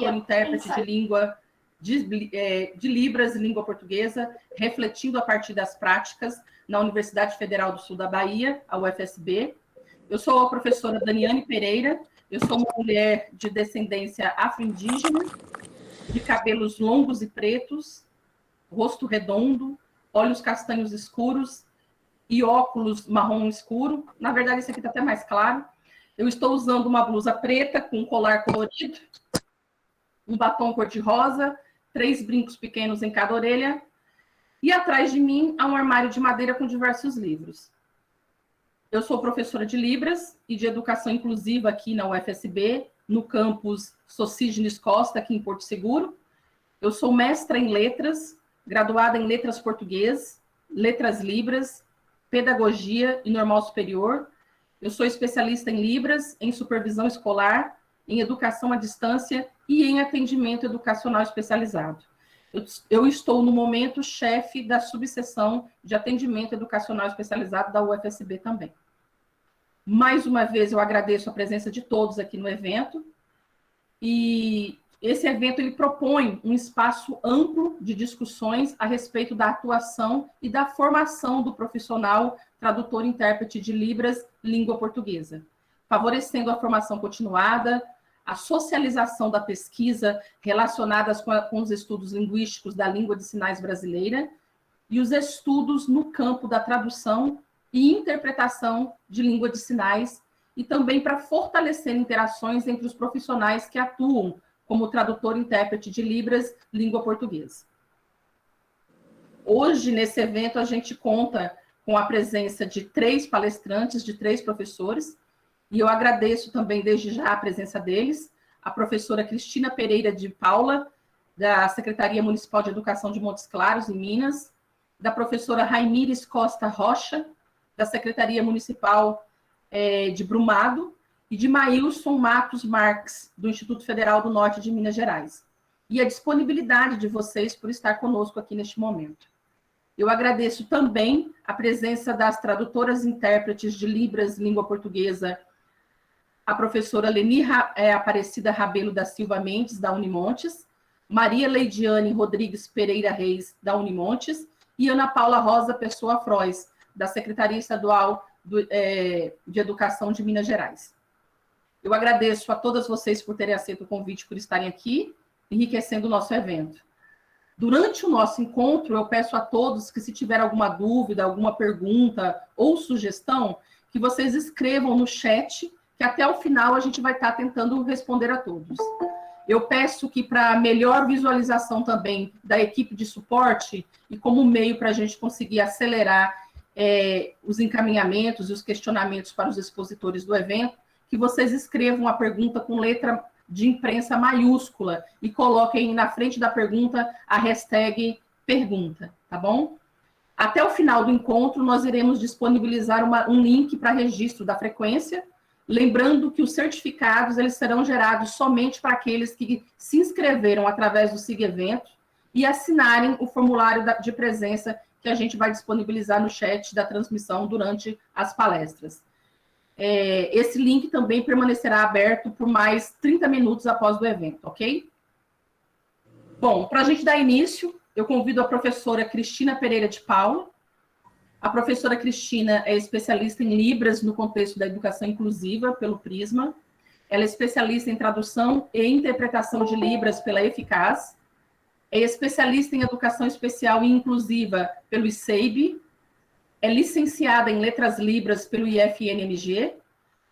intérprete de língua de Libras e língua portuguesa, refletindo a partir das práticas na Universidade Federal do Sul da Bahia, a UFSB. Eu sou a professora Daniane Pereira, eu sou uma mulher de descendência afro-indígena, de cabelos longos e pretos, rosto redondo, olhos castanhos escuros e óculos marrom escuro. Na verdade, esse aqui está até mais claro. Eu estou usando uma blusa preta com um colar colorido, um batom cor-de-rosa, 3 brincos pequenos em cada orelha, e atrás de mim há um armário de madeira com diversos livros. Eu sou professora de Libras e de Educação Inclusiva aqui na UFSB, no campus Socígenes Costa, aqui em Porto Seguro. Eu sou mestra em Letras, graduada em Letras Português, Letras Libras, Pedagogia e Normal Superior. Eu sou especialista em Libras, em Supervisão Escolar, em Educação à Distância e em Atendimento Educacional Especializado. Eu estou, no momento, chefe da subseção de Atendimento Educacional Especializado da UFSB também. Mais uma vez, eu agradeço a presença de todos aqui no evento. E esse evento ele propõe um espaço amplo de discussões a respeito da atuação e da formação do profissional tradutor e intérprete de Libras, língua portuguesa, favorecendo a formação continuada, a socialização da pesquisa relacionadas com os estudos linguísticos da língua de sinais brasileira e os estudos no campo da tradução e interpretação de língua de sinais, e também para fortalecer interações entre os profissionais que atuam como tradutor e intérprete de Libras, língua portuguesa. Hoje, nesse evento, a gente conta com a presença de 3 palestrantes, de 3 professores, e eu agradeço também, desde já, a presença deles, a professora Cristina Pereira de Paula, da Secretaria Municipal de Educação de Montes Claros, em Minas, da professora Raimires Costa Rocha, da Secretaria Municipal de Brumado, e de Maílson Matos Marques, do Instituto Federal do Norte de Minas Gerais. E a disponibilidade de vocês por estar conosco aqui neste momento. Eu agradeço também a presença das tradutoras e intérpretes de Libras, língua portuguesa, a professora Leni Aparecida Rabelo da Silva Mendes, da Unimontes, Maria Leidiane Rodrigues Pereira Reis, da Unimontes, e Ana Paula Rosa Pessoa Frois, da Secretaria Estadual de Educação de Minas Gerais. Eu agradeço a todas vocês por terem aceito o convite, por estarem aqui, enriquecendo o nosso evento. Durante o nosso encontro, eu peço a todos que, se tiver alguma dúvida, alguma pergunta ou sugestão, que vocês escrevam no chat, que até o final a gente vai estar tentando responder a todos. Eu peço que, para melhor visualização também da equipe de suporte, e como meio para a gente conseguir acelerar os encaminhamentos e os questionamentos para os expositores do evento, que vocês escrevam a pergunta com letra de imprensa maiúscula e coloquem na frente da pergunta a hashtag pergunta, tá bom? Até o final do encontro, nós iremos disponibilizar um link para registro da frequência, lembrando que os certificados eles serão gerados somente para aqueles que se inscreveram através do SIG Evento e assinarem o formulário de presença que a gente vai disponibilizar no chat da transmissão durante as palestras. Esse link também permanecerá aberto por mais 30 minutos após o evento, ok? Bom, para a gente dar início, eu convido a professora Cristina Pereira de Paula. A professora Cristina é especialista em Libras no contexto da educação inclusiva, pelo Prisma. Ela é especialista em tradução e interpretação de Libras pela Eficaz. É especialista em educação especial e inclusiva pelo ICEIB. É licenciada em Letras Libras pelo IFNMG.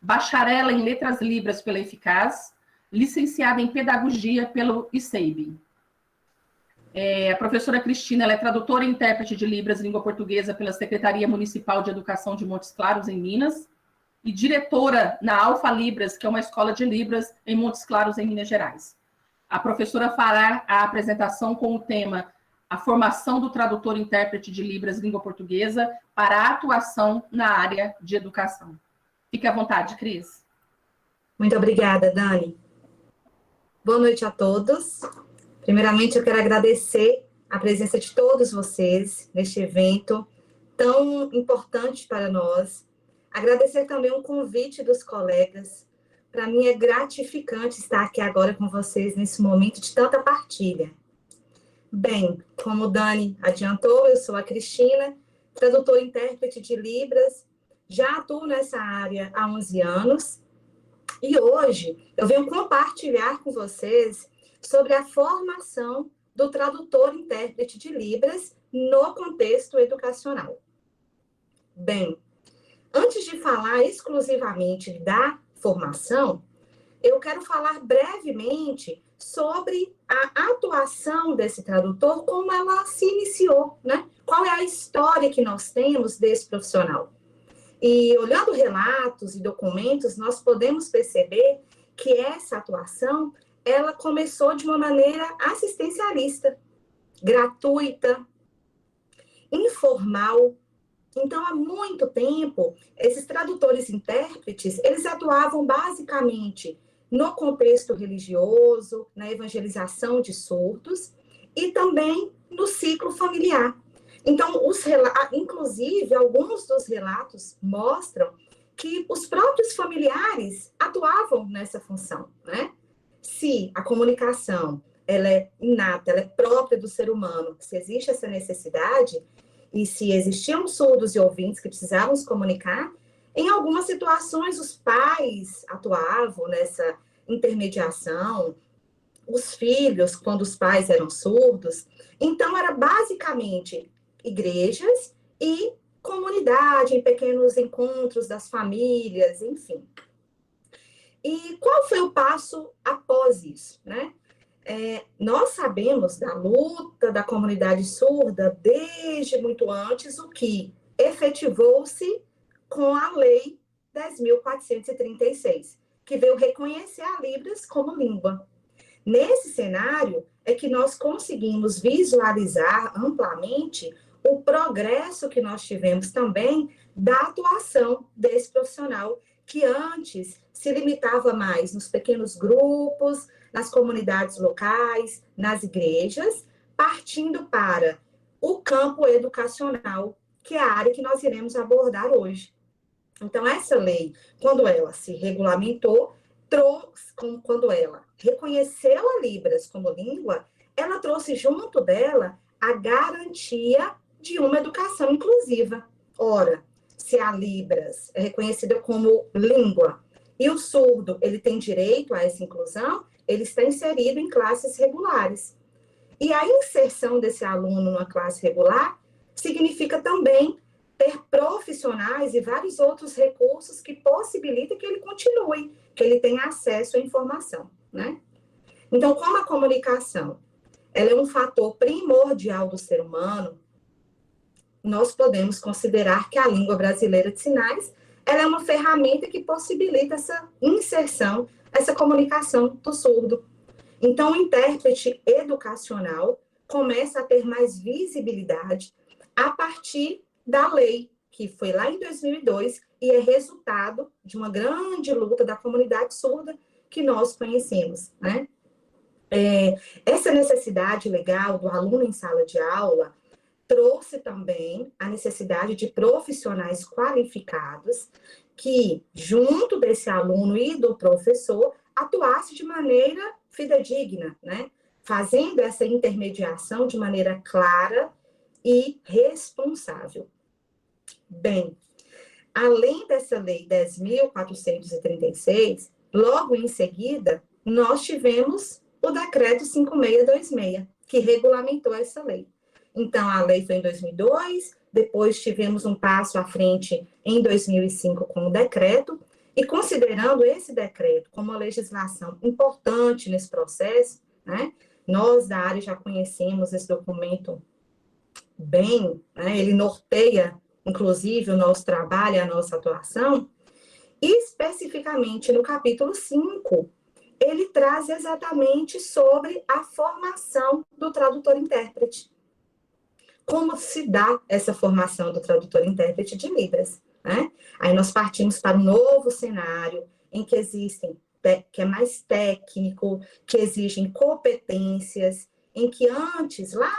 Bacharela em Letras Libras pela Eficaz. Licenciada em Pedagogia pelo ICEIB. A professora Cristina ela é tradutora e intérprete de Libras, língua portuguesa, pela Secretaria Municipal de Educação de Montes Claros, em Minas, e diretora na Alfa Libras, que é uma escola de Libras em Montes Claros, em Minas Gerais. A professora fará a apresentação com o tema A Formação do Tradutor e Intérprete de Libras, língua portuguesa, para a atuação na área de educação. Fique à vontade, Cris. Muito obrigada, Dani. Boa noite a todos. Primeiramente, eu quero agradecer a presença de todos vocês neste evento tão importante para nós. Agradecer também o convite dos colegas, para mim é gratificante estar aqui agora com vocês nesse momento de tanta partilha. Bem, como o Dani adiantou, eu sou a Cristina, tradutora e intérprete de Libras, já atuo nessa área há 11 anos e hoje eu venho compartilhar com vocês sobre a formação do tradutor e intérprete de Libras no contexto educacional. Bem, antes de falar exclusivamente da formação, eu quero falar brevemente sobre a atuação desse tradutor, como ela se iniciou, né? Qual é a história que nós temos desse profissional. E olhando relatos e documentos, nós podemos perceber que essa atuação, ela começou de uma maneira assistencialista, gratuita, informal. Então, há muito tempo, esses tradutores e intérpretes, eles atuavam basicamente no contexto religioso, na evangelização de surdos e também no ciclo familiar. Então, inclusive, alguns dos relatos mostram que os próprios familiares atuavam nessa função, né? Se a comunicação ela é inata, ela é própria do ser humano, se existe essa necessidade, e se existiam surdos e ouvintes que precisavam se comunicar, em algumas situações os pais atuavam nessa intermediação, os filhos, quando os pais eram surdos. Então, era basicamente igrejas e comunidade, em pequenos encontros das famílias, enfim. E qual foi o passo após isso, né? Nós sabemos da luta da comunidade surda desde muito antes, o que efetivou-se com a Lei 10.436, que veio reconhecer a Libras como língua. Nesse cenário é que nós conseguimos visualizar amplamente o progresso que nós tivemos também da atuação desse profissional, que antes se limitava mais nos pequenos grupos, nas comunidades locais, nas igrejas, partindo para o campo educacional, que é a área que nós iremos abordar hoje. Então, essa lei, quando ela se regulamentou, quando ela reconheceu a Libras como língua, ela trouxe junto dela a garantia de uma educação inclusiva. Ora, se a Libras é reconhecida como língua e o surdo ele tem direito a essa inclusão, ele está inserido em classes regulares. E a inserção desse aluno numa classe regular significa também ter profissionais e vários outros recursos que possibilitem que ele continue, que ele tenha acesso à informação, né? Então, como a comunicação ela é um fator primordial do ser humano, nós podemos considerar que a língua brasileira de sinais ela é uma ferramenta que possibilita essa inserção, essa comunicação do surdo. Então, o intérprete educacional começa a ter mais visibilidade a partir da lei, que foi lá em 2002 e é resultado de uma grande luta da comunidade surda que nós conhecemos, né? Essa necessidade legal do aluno em sala de aula trouxe também a necessidade de profissionais qualificados que, junto desse aluno e do professor, atuasse de maneira fidedigna, né? Fazendo essa intermediação de maneira clara e responsável. Bem, além dessa lei 10.436, logo em seguida, nós tivemos o decreto 5626, que regulamentou essa lei. Então, a lei foi em 2002, depois tivemos um passo à frente em 2005 com o decreto, e considerando esse decreto como uma legislação importante nesse processo, né, nós da área já conhecemos esse documento bem, né, ele norteia, inclusive, o nosso trabalho e a nossa atuação, e especificamente no capítulo 5, ele traz exatamente sobre a formação do tradutor-intérprete. Como se dá essa formação do tradutor-intérprete de Libras, né? Aí nós partimos para um novo cenário em que que é mais técnico, que exigem competências, em que antes, lá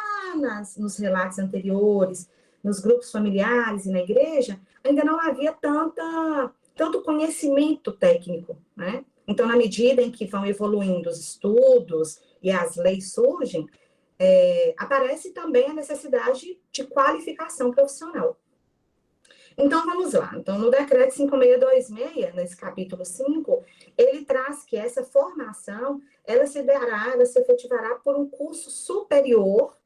nos relatos anteriores, nos grupos familiares e na igreja, ainda não havia tanto conhecimento técnico, né? Então, na medida em que vão evoluindo os estudos e as leis surgem, aparece também a necessidade de qualificação profissional. Então, vamos lá. Então, no decreto 5626, nesse capítulo 5, ele traz que essa formação, ela se efetivará por um curso superior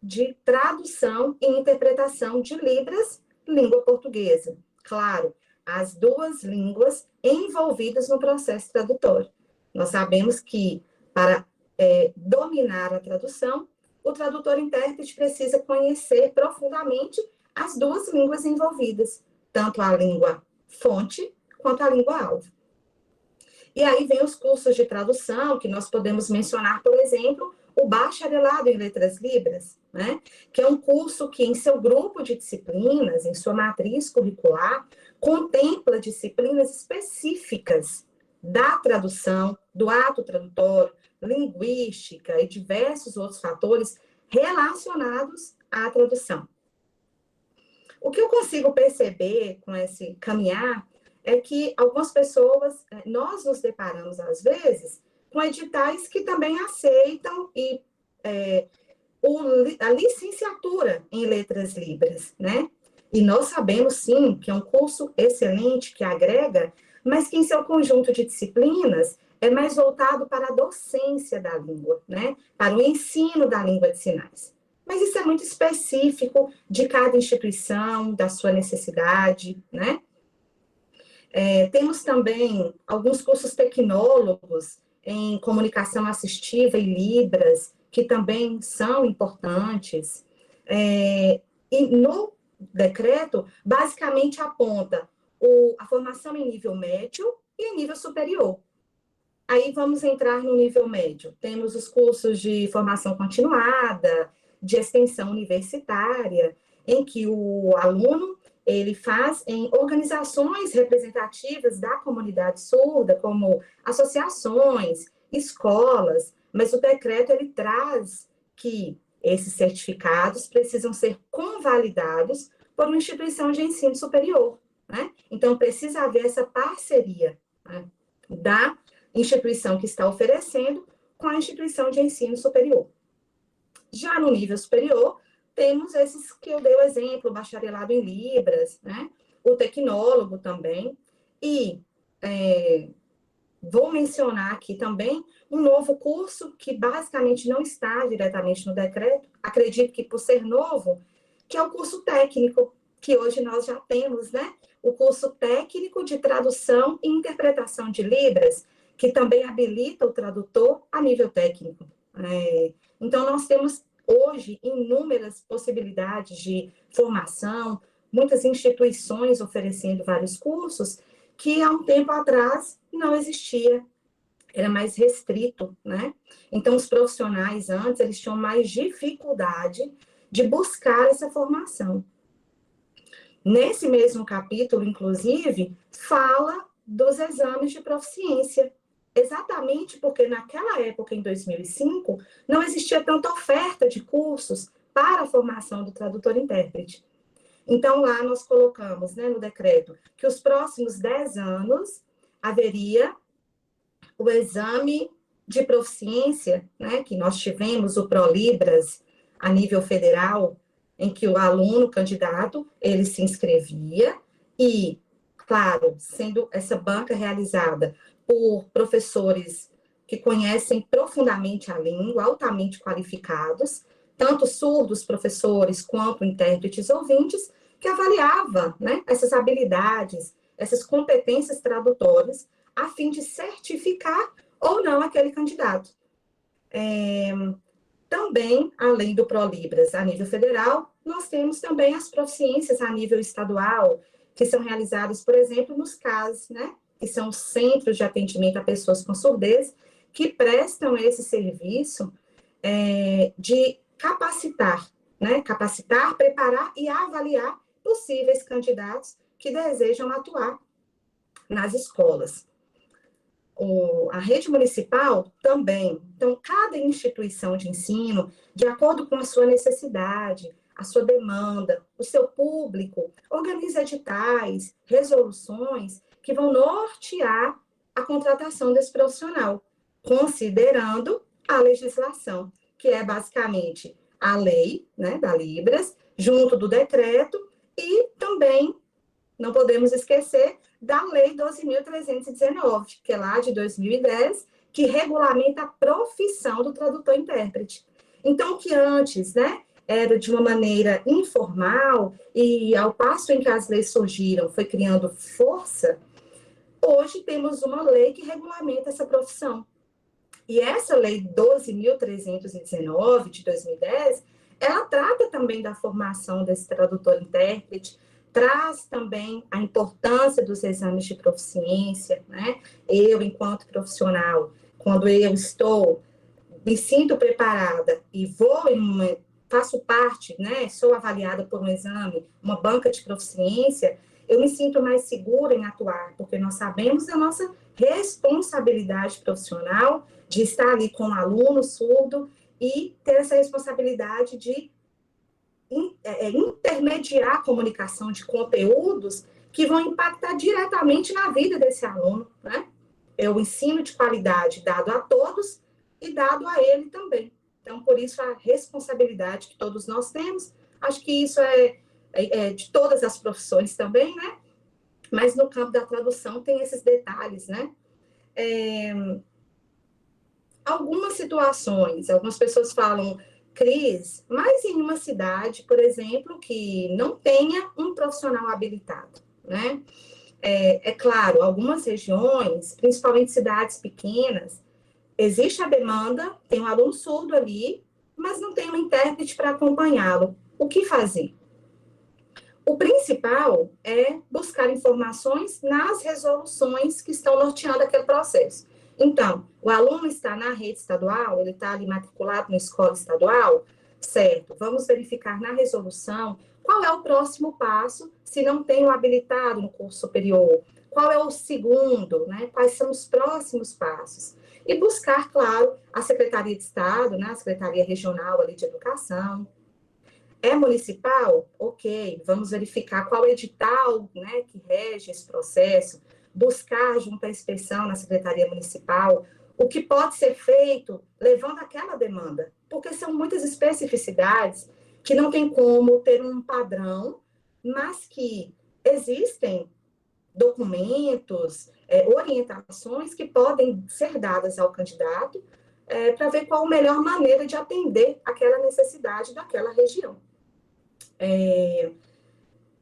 de tradução e interpretação de Libras, língua portuguesa. Claro, as duas línguas envolvidas no processo tradutório. Nós sabemos que, para dominar a tradução, o tradutor-intérprete precisa conhecer profundamente as duas línguas envolvidas, tanto a língua fonte quanto a língua alvo. E aí vem os cursos de tradução, que nós podemos mencionar, por exemplo, o bacharelado em letras libras, né? Que é um curso que, em seu grupo de disciplinas, em sua matriz curricular, contempla disciplinas específicas da tradução, do ato tradutório, linguística e diversos outros fatores relacionados à tradução. O que eu consigo perceber com esse caminhar é que algumas pessoas, nós nos deparamos, às vezes, com editais que também aceitam a licenciatura em letras libras, né? E nós sabemos, sim, que é um curso excelente, que agrega, mas que em seu conjunto de disciplinas é mais voltado para a docência da língua, né? Para o ensino da língua de sinais. Mas isso é muito específico de cada instituição, da sua necessidade, né? Temos também alguns cursos tecnólogos em comunicação assistiva e Libras, que também são importantes. E no decreto, basicamente aponta a formação em nível médio e em nível superior. Aí vamos entrar no nível médio. Temos os cursos de formação continuada, de extensão universitária, em que o aluno ele faz em organizações representativas da comunidade surda, como associações, escolas, mas o decreto ele traz que esses certificados precisam ser convalidados por uma instituição de ensino superior, né? Então, precisa haver essa parceria, né, da instituição que está oferecendo com a instituição de ensino superior. Já no nível superior, temos esses que eu dei o exemplo, o bacharelado em Libras, né? O tecnólogo também, e vou mencionar aqui também um novo curso que basicamente não está diretamente no decreto, acredito que por ser novo, que é o curso técnico, que hoje nós já temos, né? O curso técnico de tradução e interpretação de Libras, que também habilita o tradutor a nível técnico. Então, nós temos hoje inúmeras possibilidades de formação, muitas instituições oferecendo vários cursos, que há um tempo atrás não existia, era mais restrito, né? Então, os profissionais antes, eles tinham mais dificuldade de buscar essa formação. Nesse mesmo capítulo, inclusive, fala dos exames de proficiência, exatamente porque naquela época, em 2005, não existia tanta oferta de cursos para a formação do tradutor-intérprete. Então, lá nós colocamos, né, no decreto, que os próximos 10 anos haveria o exame de proficiência, né, que nós tivemos o ProLibras a nível federal, em que o aluno, candidato, ele se inscrevia e, claro, sendo essa banca realizada por professores que conhecem profundamente a língua, altamente qualificados, tanto surdos professores quanto intérpretes ouvintes, que avaliava, né, essas habilidades, essas competências tradutórias, a fim de certificar ou não aquele candidato. Também, além do ProLibras a nível federal, nós temos também as proficiências a nível estadual, que são realizadas, por exemplo, nos CAS, né, que são centros de atendimento a pessoas com surdez, que prestam esse serviço de capacitar, né, capacitar, preparar e avaliar possíveis candidatos que desejam atuar nas escolas. A rede municipal também. Então, cada instituição de ensino, de acordo com a sua necessidade, a sua demanda, o seu público, organiza editais, resoluções que vão nortear a contratação desse profissional, considerando a legislação, que é basicamente a lei, né, da Libras, junto do decreto, e também não podemos esquecer da Lei 12.319, que é lá de 2010, que regulamenta a profissão do tradutor-intérprete. Então, que antes, né, era de uma maneira informal, e ao passo em que as leis surgiram, foi criando força, hoje temos uma lei que regulamenta essa profissão. E essa lei 12.319, de 2010, ela trata também da formação desse tradutor-intérprete, traz também a importância dos exames de proficiência, né? Eu, enquanto profissional, quando eu me sinto preparada e faço parte, né? Sou avaliada por um exame, uma banca de proficiência, eu me sinto mais segura em atuar, porque nós sabemos da nossa responsabilidade profissional de estar ali com o aluno surdo e ter essa responsabilidade de intermediar a comunicação de conteúdos que vão impactar diretamente na vida desse aluno, né? É o ensino de qualidade dado a todos e dado a ele também. Então, por isso, a responsabilidade que todos nós temos, acho que isso é de todas as profissões também, né? Mas no campo da tradução tem esses detalhes, né? Algumas situações, algumas pessoas falam, Cris, mas em uma cidade, por exemplo, que não tenha um profissional habilitado, né? É claro, algumas regiões, principalmente cidades pequenas, existe a demanda, tem um aluno surdo ali, mas não tem um intérprete para acompanhá-lo. O que fazer? O principal é buscar informações nas resoluções que estão norteando aquele processo. Então, o aluno está na rede estadual, ele está ali matriculado na escola estadual, certo? Vamos verificar na resolução qual é o próximo passo se não tem o habilitado no curso superior, qual é o segundo, né? Quais são os próximos passos. E buscar, claro, a Secretaria de Estado, né? A Secretaria Regional ali de Educação. É municipal? Ok, vamos verificar qual edital, né, que rege esse processo, buscar junto à inspeção na Secretaria Municipal o que pode ser feito levando aquela demanda, porque são muitas especificidades que não tem como ter um padrão, mas que existem documentos, orientações que podem ser dadas ao candidato para ver qual a melhor maneira de atender aquela necessidade daquela região.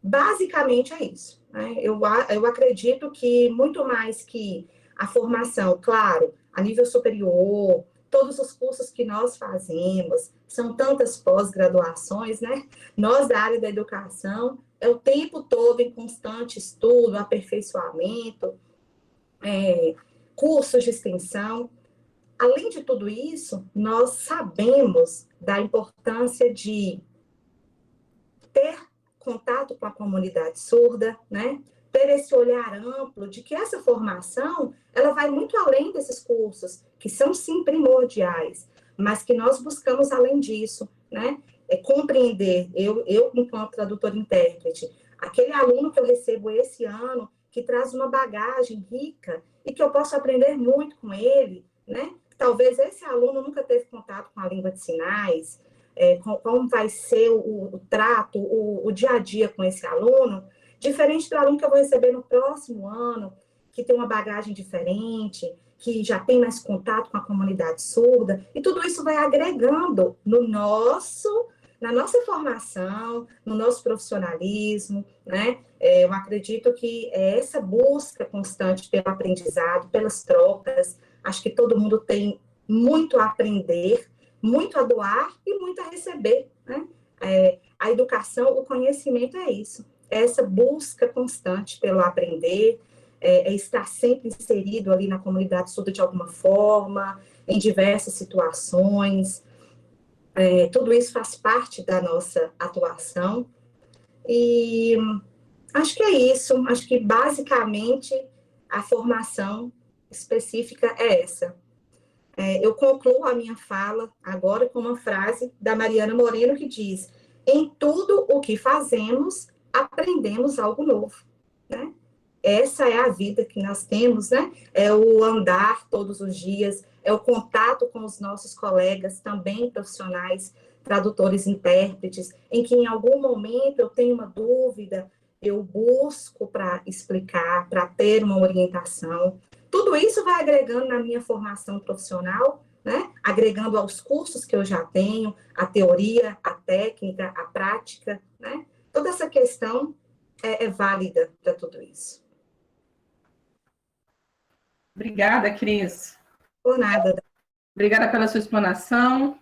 Basicamente é isso, né? Eu acredito que muito mais que a formação, claro, a nível superior, todos os cursos que nós fazemos, são tantas pós-graduações, né? Nós da área da educação, é o tempo todo em constante estudo, aperfeiçoamento, cursos de extensão. Além de tudo isso, nós sabemos da importância de ter contato com a comunidade surda, né? Ter esse olhar amplo de que essa formação, ela vai muito além desses cursos, que são sim primordiais, mas que nós buscamos além disso, né? Compreender, eu enquanto tradutor e intérprete, aquele aluno que eu recebo esse ano, que traz uma bagagem rica e que eu posso aprender muito com ele, né? Talvez esse aluno nunca teve contato com a língua de sinais, como vai ser o trato, o dia a dia com esse aluno, diferente do aluno que eu vou receber no próximo ano, que tem uma bagagem diferente, que já tem mais contato com a comunidade surda, e tudo isso vai agregando na nossa formação, no nosso profissionalismo, né? Eu acredito que essa busca constante pelo aprendizado, pelas trocas, acho que todo mundo tem muito a aprender, muito a doar e muito a receber, né? A educação, o conhecimento é isso, é essa busca constante pelo aprender, estar sempre inserido ali na comunidade surda de alguma forma, em diversas situações, tudo isso faz parte da nossa atuação, e acho que é isso, acho que basicamente a formação específica é essa. Eu concluo a minha fala agora com uma frase da Mariana Moreno que diz: em tudo o que fazemos, aprendemos algo novo, né? essa é a vida que nós temos, né? É o andar todos os dias, é o contato com os nossos colegas, também profissionais, tradutores, intérpretes, em que em algum momento eu tenho uma dúvida, eu busco para explicar, para ter uma orientação. Tudo isso vai agregando na minha formação profissional, né? Agregando aos cursos que eu já tenho, a teoria, a técnica, a prática, né? Toda essa questão é válida para tudo isso. Obrigada, Cris. Por nada. Obrigada pela sua explanação.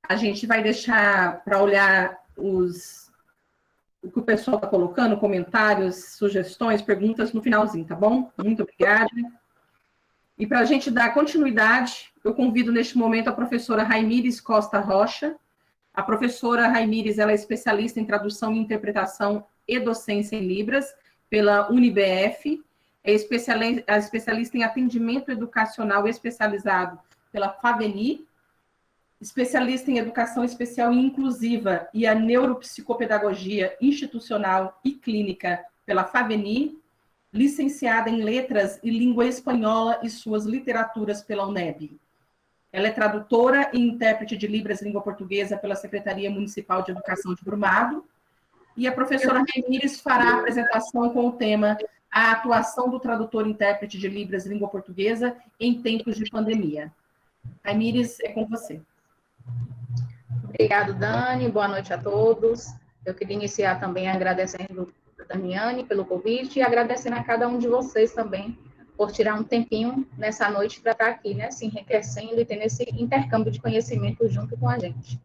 A gente vai deixar para olhar o que o pessoal está colocando, comentários, sugestões, perguntas no finalzinho, tá bom? Muito obrigada. E para a gente dar continuidade, eu convido neste momento a professora Raimires Costa Rocha. A professora Raimires, ela é especialista em tradução e interpretação e docência em Libras pela UniBF, é especialista em atendimento educacional especializado pela FAVENI, especialista em educação especial e inclusiva e a neuropsicopedagogia institucional e clínica pela FAVENI, licenciada em letras e língua espanhola e suas literaturas pela UNEB. Ela é tradutora e intérprete de Libras língua portuguesa pela Secretaria Municipal de Educação de Brumado. E a professora Raimires fará a apresentação com o tema A atuação do tradutor e intérprete de Libras língua portuguesa em tempos de pandemia. Raimires, é com você. Obrigado, Dani. Boa noite a todos. Eu queria iniciar também agradecendo a Damiane pelo convite e agradecendo a cada um de vocês também por tirar um tempinho nessa noite para estar aqui, né, se enriquecendo e tendo esse intercâmbio de conhecimento junto com a gente.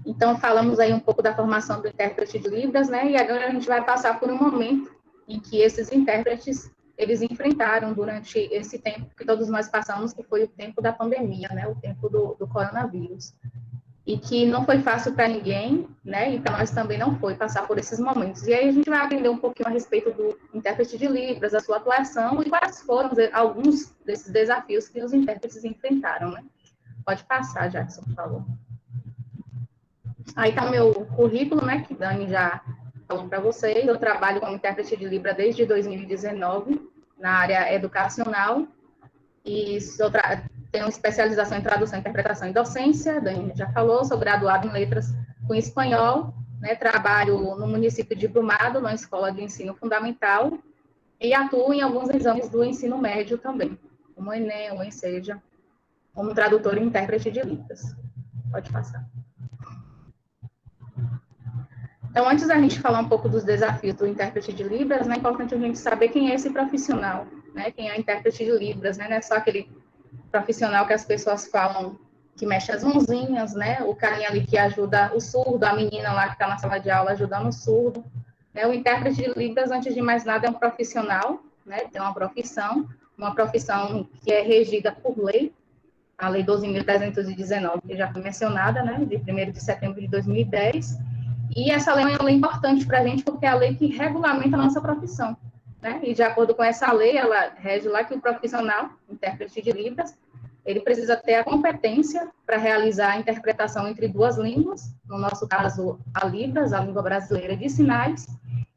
Então, falamos aí um pouco da formação do intérprete de Libras, né, e agora a gente vai passar por um momento em que esses intérpretes, eles enfrentaram durante esse tempo que todos nós passamos, que foi o tempo da pandemia, né, o tempo do coronavírus. E que não foi fácil para ninguém, né, e para nós também não foi passar por esses momentos. E aí a gente vai aprender um pouquinho a respeito do intérprete de Libras, a sua atuação, e quais foram alguns desses desafios que os intérpretes enfrentaram, né. Pode passar, Jackson, por favor. Aí está o meu currículo, né, que Dani já falou para vocês. Eu trabalho como intérprete de Libras desde 2019, na área educacional, e tenho especialização em tradução, interpretação e docência. Dani já falou, sou graduada em letras com espanhol, né, trabalho no município de Brumado, na escola de ensino fundamental, e atuo em alguns exames do ensino médio também, como o Enem, o Enseja, como tradutor e intérprete de Libras. Pode passar. Então, antes da gente falar um pouco dos desafios do intérprete de Libras, né, é importante a gente saber quem é esse profissional, né, quem é o intérprete de Libras, né, não é só aquele profissional que as pessoas falam que mexe as mãozinhas, né, o carinha ali que ajuda o surdo, a menina lá que está na sala de aula ajudando o surdo, né, o intérprete de Libras, antes de mais nada, é um profissional, né, tem uma profissão que é regida por lei, a Lei 12.319, que já foi mencionada, né, de 1º de setembro de 2010, e essa lei é uma lei importante para a gente, porque é a lei que regulamenta a nossa profissão, né? E de acordo com essa lei, ela rege lá que o profissional, intérprete de Libras, ele precisa ter a competência para realizar a interpretação entre duas línguas, no nosso caso, a Libras, a língua brasileira de sinais,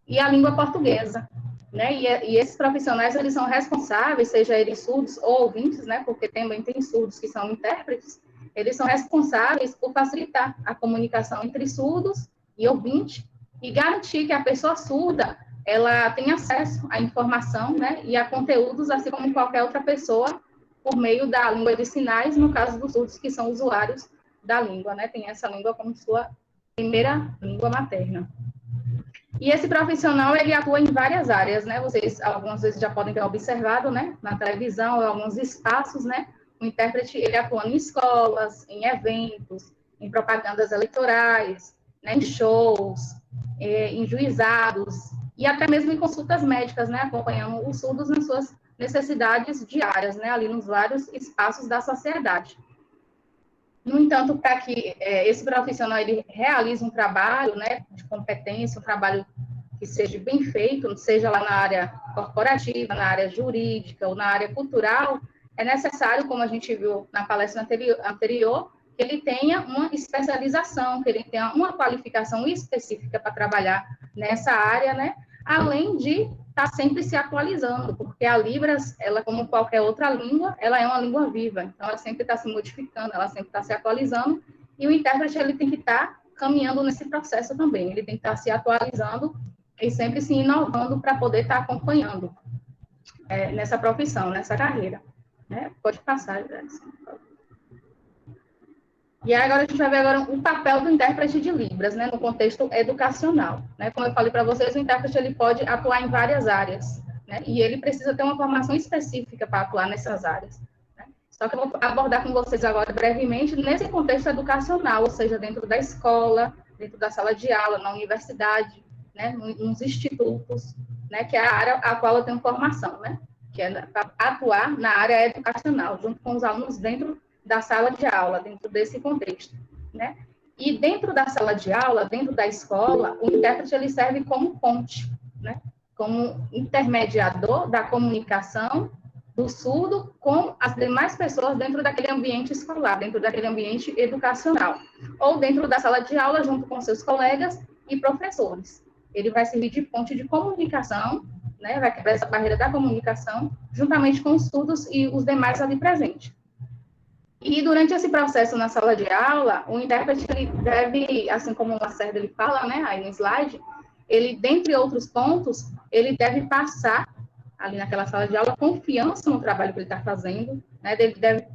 e a língua portuguesa, né? E esses profissionais, eles são responsáveis, seja eles surdos ou ouvintes, né? Porque também tem surdos que são intérpretes, eles são responsáveis por facilitar a comunicação entre surdos e ouvinte, e garantir que a pessoa surda, ela tem acesso à informação, né, e a conteúdos, assim como qualquer outra pessoa, por meio da língua de sinais, no caso dos surdos, que são usuários da língua, né, tem essa língua como sua primeira língua materna. E esse profissional, ele atua em várias áreas, né, vocês algumas vezes já podem ter observado, né, na televisão, em alguns espaços, né, o intérprete, ele atua em escolas, em eventos, em propagandas eleitorais, né, em shows, em juizados, e até mesmo em consultas médicas, né, acompanhando os surdos nas suas necessidades diárias, né, ali nos vários espaços da sociedade. No entanto, para que esse profissional ele realize um trabalho, né, de competência, um trabalho que seja bem feito, seja lá na área corporativa, na área jurídica ou na área cultural, é necessário, como a gente viu na palestra anterior, que ele tenha uma especialização, que ele tenha uma qualificação específica para trabalhar nessa área, né, além de estar sempre se atualizando, porque a Libras, ela, como qualquer outra língua, ela é uma língua viva, então ela sempre está se modificando, ela sempre está se atualizando, e o intérprete ele tem que estar caminhando nesse processo também, ele tem que estar se atualizando e sempre se inovando para poder estar acompanhando nessa profissão, nessa carreira. Né? Pode passar, Jéssica. E agora a gente vai ver agora o papel do intérprete de Libras, né, no contexto educacional. Né? Como eu falei para vocês, o intérprete ele pode atuar em várias áreas, né? E ele precisa ter uma formação específica para atuar nessas áreas. Né? Só que eu vou abordar com vocês agora brevemente nesse contexto educacional, ou seja, dentro da escola, dentro da sala de aula, na universidade, né, nos institutos, né, que é a área a qual eu tenho formação, né, que é para atuar na área educacional, junto com os alunos dentro da sala de aula, dentro desse contexto, né? E dentro da sala de aula, dentro da escola, o intérprete ele serve como ponte, né? Como intermediador da comunicação do surdo com as demais pessoas dentro daquele ambiente escolar, dentro daquele ambiente educacional, ou dentro da sala de aula, junto com seus colegas e professores. Ele vai servir de ponte de comunicação, né? Vai quebrar essa barreira da comunicação, juntamente com os surdos e os demais ali presentes. E durante esse processo na sala de aula, o intérprete ele deve, assim como o Lacerda ele fala, né, aí no slide, ele, dentre outros pontos, ele deve passar ali naquela sala de aula confiança no trabalho que ele está fazendo, né, ele deve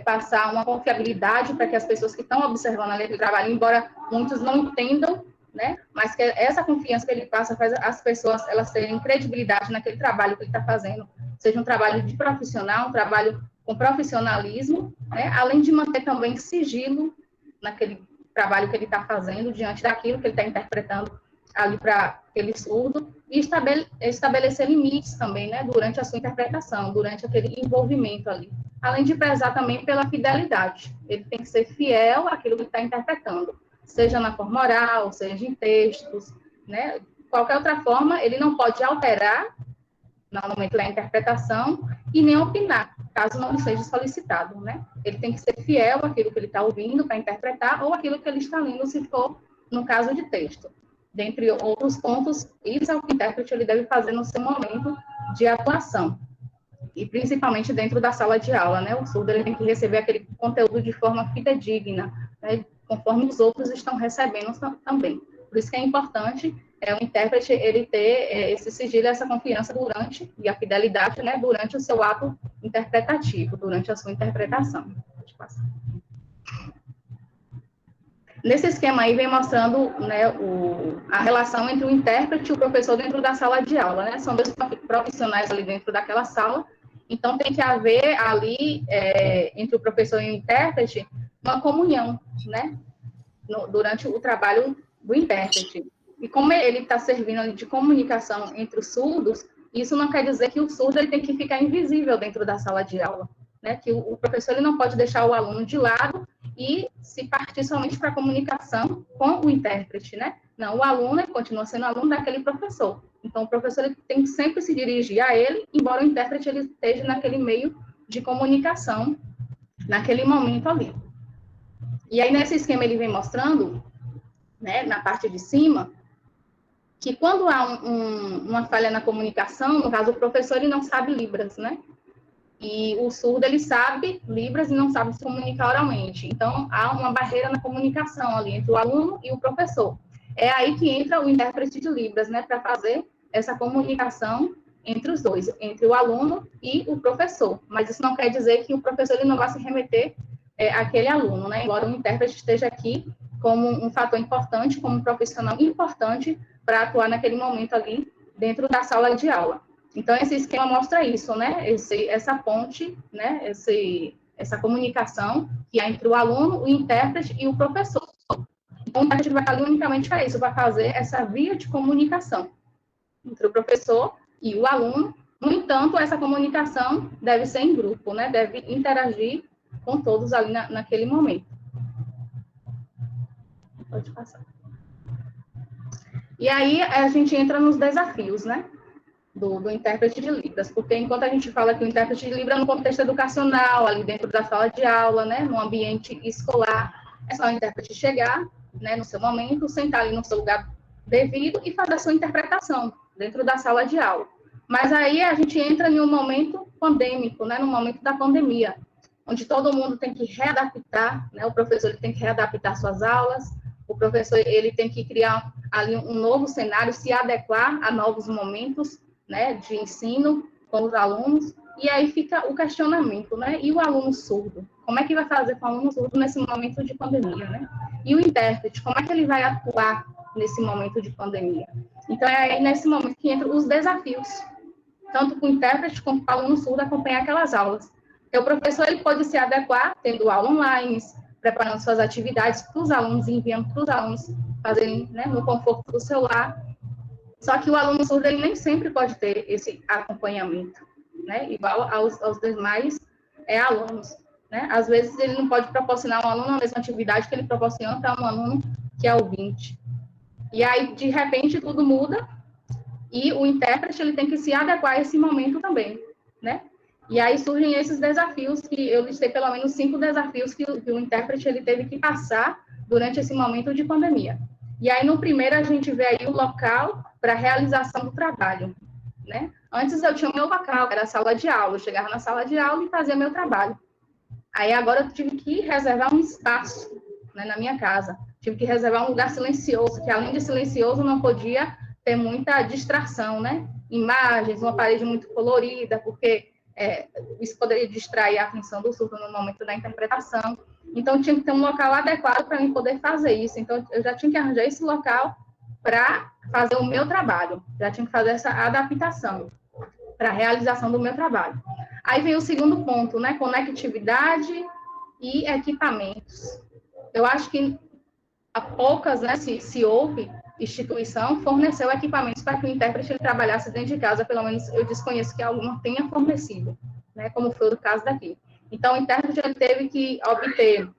passar uma confiabilidade para que as pessoas que estão observando ali aquele trabalho, embora muitos não entendam, né, mas que essa confiança que ele passa faz as pessoas elas terem credibilidade naquele trabalho que ele está fazendo, seja um trabalho de profissional, um trabalho com profissionalismo, né, além de manter também sigilo naquele trabalho que ele está fazendo, diante daquilo que ele está interpretando ali para aquele surdo, e estabelecer limites também, né, durante a sua interpretação, durante aquele envolvimento ali. Além de prezar também pela fidelidade. Ele tem que ser fiel àquilo que ele está interpretando, seja na forma oral, seja em textos, né, qualquer outra forma, ele não pode alterar no momento da interpretação e nem opinar, caso não lhe seja solicitado, né? Ele tem que ser fiel àquilo que ele está ouvindo para interpretar ou àquilo que ele está lendo, se for no caso de texto. Dentre outros pontos, isso é o que o intérprete ele deve fazer no seu momento de atuação. E principalmente dentro da sala de aula, né? O surdo ele tem que receber aquele conteúdo de forma fidedigna, né? Conforme os outros estão recebendo também. Por isso que é importante o intérprete ele ter esse sigilo, essa confiança durante, e a fidelidade, né, durante o seu ato interpretativo, durante a sua interpretação. Pode passar. Nesse esquema aí vem mostrando, né, a relação entre o intérprete e o professor dentro da sala de aula, né? São dois profissionais ali dentro daquela sala, então tem que haver ali, entre o professor e o intérprete, uma comunhão, né? Durante o trabalho do intérprete. E como ele está servindo ali de comunicação entre os surdos, isso não quer dizer que o surdo ele tem que ficar invisível dentro da sala de aula, né? Que o professor ele não pode deixar o aluno de lado e se partir somente para a comunicação com o intérprete, né? Não, o aluno ele continua sendo aluno daquele professor. Então, o professor ele tem que sempre se dirigir a ele, embora o intérprete ele esteja naquele meio de comunicação, naquele momento ali. E aí, nesse esquema, ele vem mostrando, né, na parte de cima, que quando há uma falha na comunicação, no caso, o professor ele não sabe Libras, né? E o surdo, ele sabe Libras e não sabe se comunicar oralmente. Então, há uma barreira na comunicação ali entre o aluno e o professor. É aí que entra o intérprete de Libras, né? Para fazer essa comunicação entre os dois, entre o aluno e o professor. Mas isso não quer dizer que o professor ele não vai se remeter àquele aluno, né? Embora o intérprete esteja aqui como um fator importante, como um profissional importante para atuar naquele momento ali dentro da sala de aula. Então, esse esquema mostra isso, né? Essa ponte, né? Essa comunicação que há entre o aluno, o intérprete e o professor. Então, o intérprete vai estar unicamente para isso, vai fazer essa via de comunicação entre o professor e o aluno. No entanto, essa comunicação deve ser em grupo, né? Deve interagir com todos ali naquele momento. Pode passar. E aí, a gente entra nos desafios, né? Do intérprete de Libras, porque enquanto a gente fala que o intérprete de Libras no contexto educacional, ali dentro da sala de aula, né, no ambiente escolar, é só o intérprete chegar, né, no seu momento, sentar ali no seu lugar devido e fazer a sua interpretação, dentro da sala de aula. Mas aí a gente entra em um momento pandêmico, né, no momento da pandemia, onde todo mundo tem que readaptar, né, o professor ele tem que readaptar suas aulas, o professor ele tem que criar ali um novo cenário, se adequar a novos momentos, né, de ensino com os alunos, e aí fica o questionamento, né, e o aluno surdo? Como é que vai fazer com o aluno surdo nesse momento de pandemia, né? E o intérprete, como é que ele vai atuar nesse momento de pandemia? Então, é aí nesse momento que entram os desafios, tanto para o intérprete como para o aluno surdo acompanhar aquelas aulas. Então, o professor ele pode se adequar, tendo aula online, preparando suas atividades para os alunos, enviando para os alunos fazerem, né, no conforto do celular. Só que o aluno surdo ele nem sempre pode ter esse acompanhamento, né, igual aos demais alunos. Né? Às vezes, ele não pode proporcionar ao aluno a mesma atividade que ele proporciona para um aluno que é ouvinte. E aí, de repente, tudo muda e o intérprete ele tem que se adequar a esse momento também, né? E aí surgem esses desafios, que eu listei pelo menos 5 desafios que o intérprete ele teve que passar durante esse momento de pandemia. E aí, no primeiro, a gente vê aí o local para a realização do trabalho, né? Antes eu tinha o meu local, era a sala de aula, eu chegava na sala de aula e fazia meu trabalho. Aí agora eu tive que reservar um espaço, né, na minha casa. Tive que reservar um lugar silencioso, que além de silencioso não podia ter muita distração, né? Imagens, uma parede muito colorida, porque isso poderia distrair a atenção do surdo no momento da interpretação. Então, tinha que ter um local adequado para mim poder fazer isso. Então, eu já tinha que arranjar esse local para fazer o meu trabalho. Já tinha que fazer essa adaptação para a realização do meu trabalho. Aí vem o segundo ponto, né? Conectividade e equipamentos. Eu acho que há poucas, né, se houve instituição, forneceu equipamentos para que o intérprete ele trabalhasse dentro de casa, pelo menos eu desconheço que alguma tenha fornecido, né, como foi o caso daqui. Então, o intérprete ele teve que obter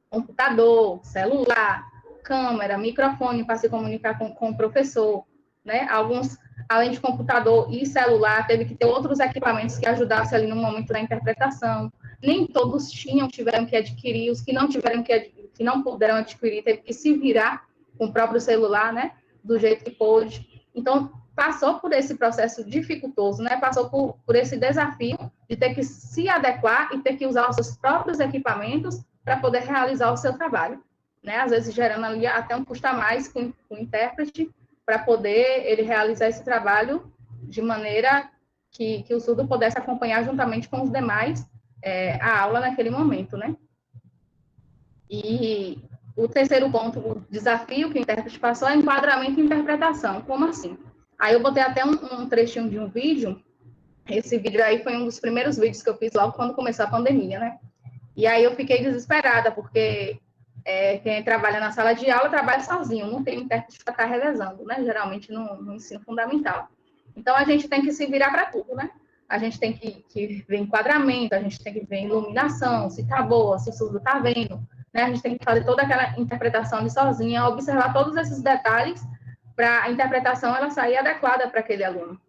computador, celular, câmera, microfone para se comunicar com o professor, né, alguns, além de computador e celular, teve que ter outros equipamentos que ajudassem ali no momento da interpretação. Nem todos tiveram que adquirir, os que não tiveram que não puderam adquirir, teve que se virar com o próprio celular, né, do jeito que pôde. Então, passou por esse processo dificultoso, né, passou por esse desafio de ter que se adequar e ter que usar os seus próprios equipamentos para poder realizar o seu trabalho, né, às vezes gerando ali até um custo a mais com o intérprete, para poder ele realizar esse trabalho de maneira que o surdo pudesse acompanhar juntamente com os demais a aula naquele momento, né. E o terceiro ponto, o desafio que o intérprete passou é enquadramento e interpretação. Como assim? Aí eu botei até um trechinho de um vídeo. Esse vídeo aí foi um dos primeiros vídeos que eu fiz logo quando começou a pandemia, né? E aí eu fiquei desesperada, porque quem trabalha na sala de aula trabalha sozinho, não tem intérprete para estar revezando, né? Geralmente no ensino fundamental. Então a gente tem que se virar para tudo, né? A gente tem que ver enquadramento, a gente tem que ver iluminação, se tá boa, se o surdo tá vendo, né? A gente tem que fazer toda aquela interpretação ali sozinha, observar todos esses detalhes para a interpretação ela sair adequada para aquele aluno.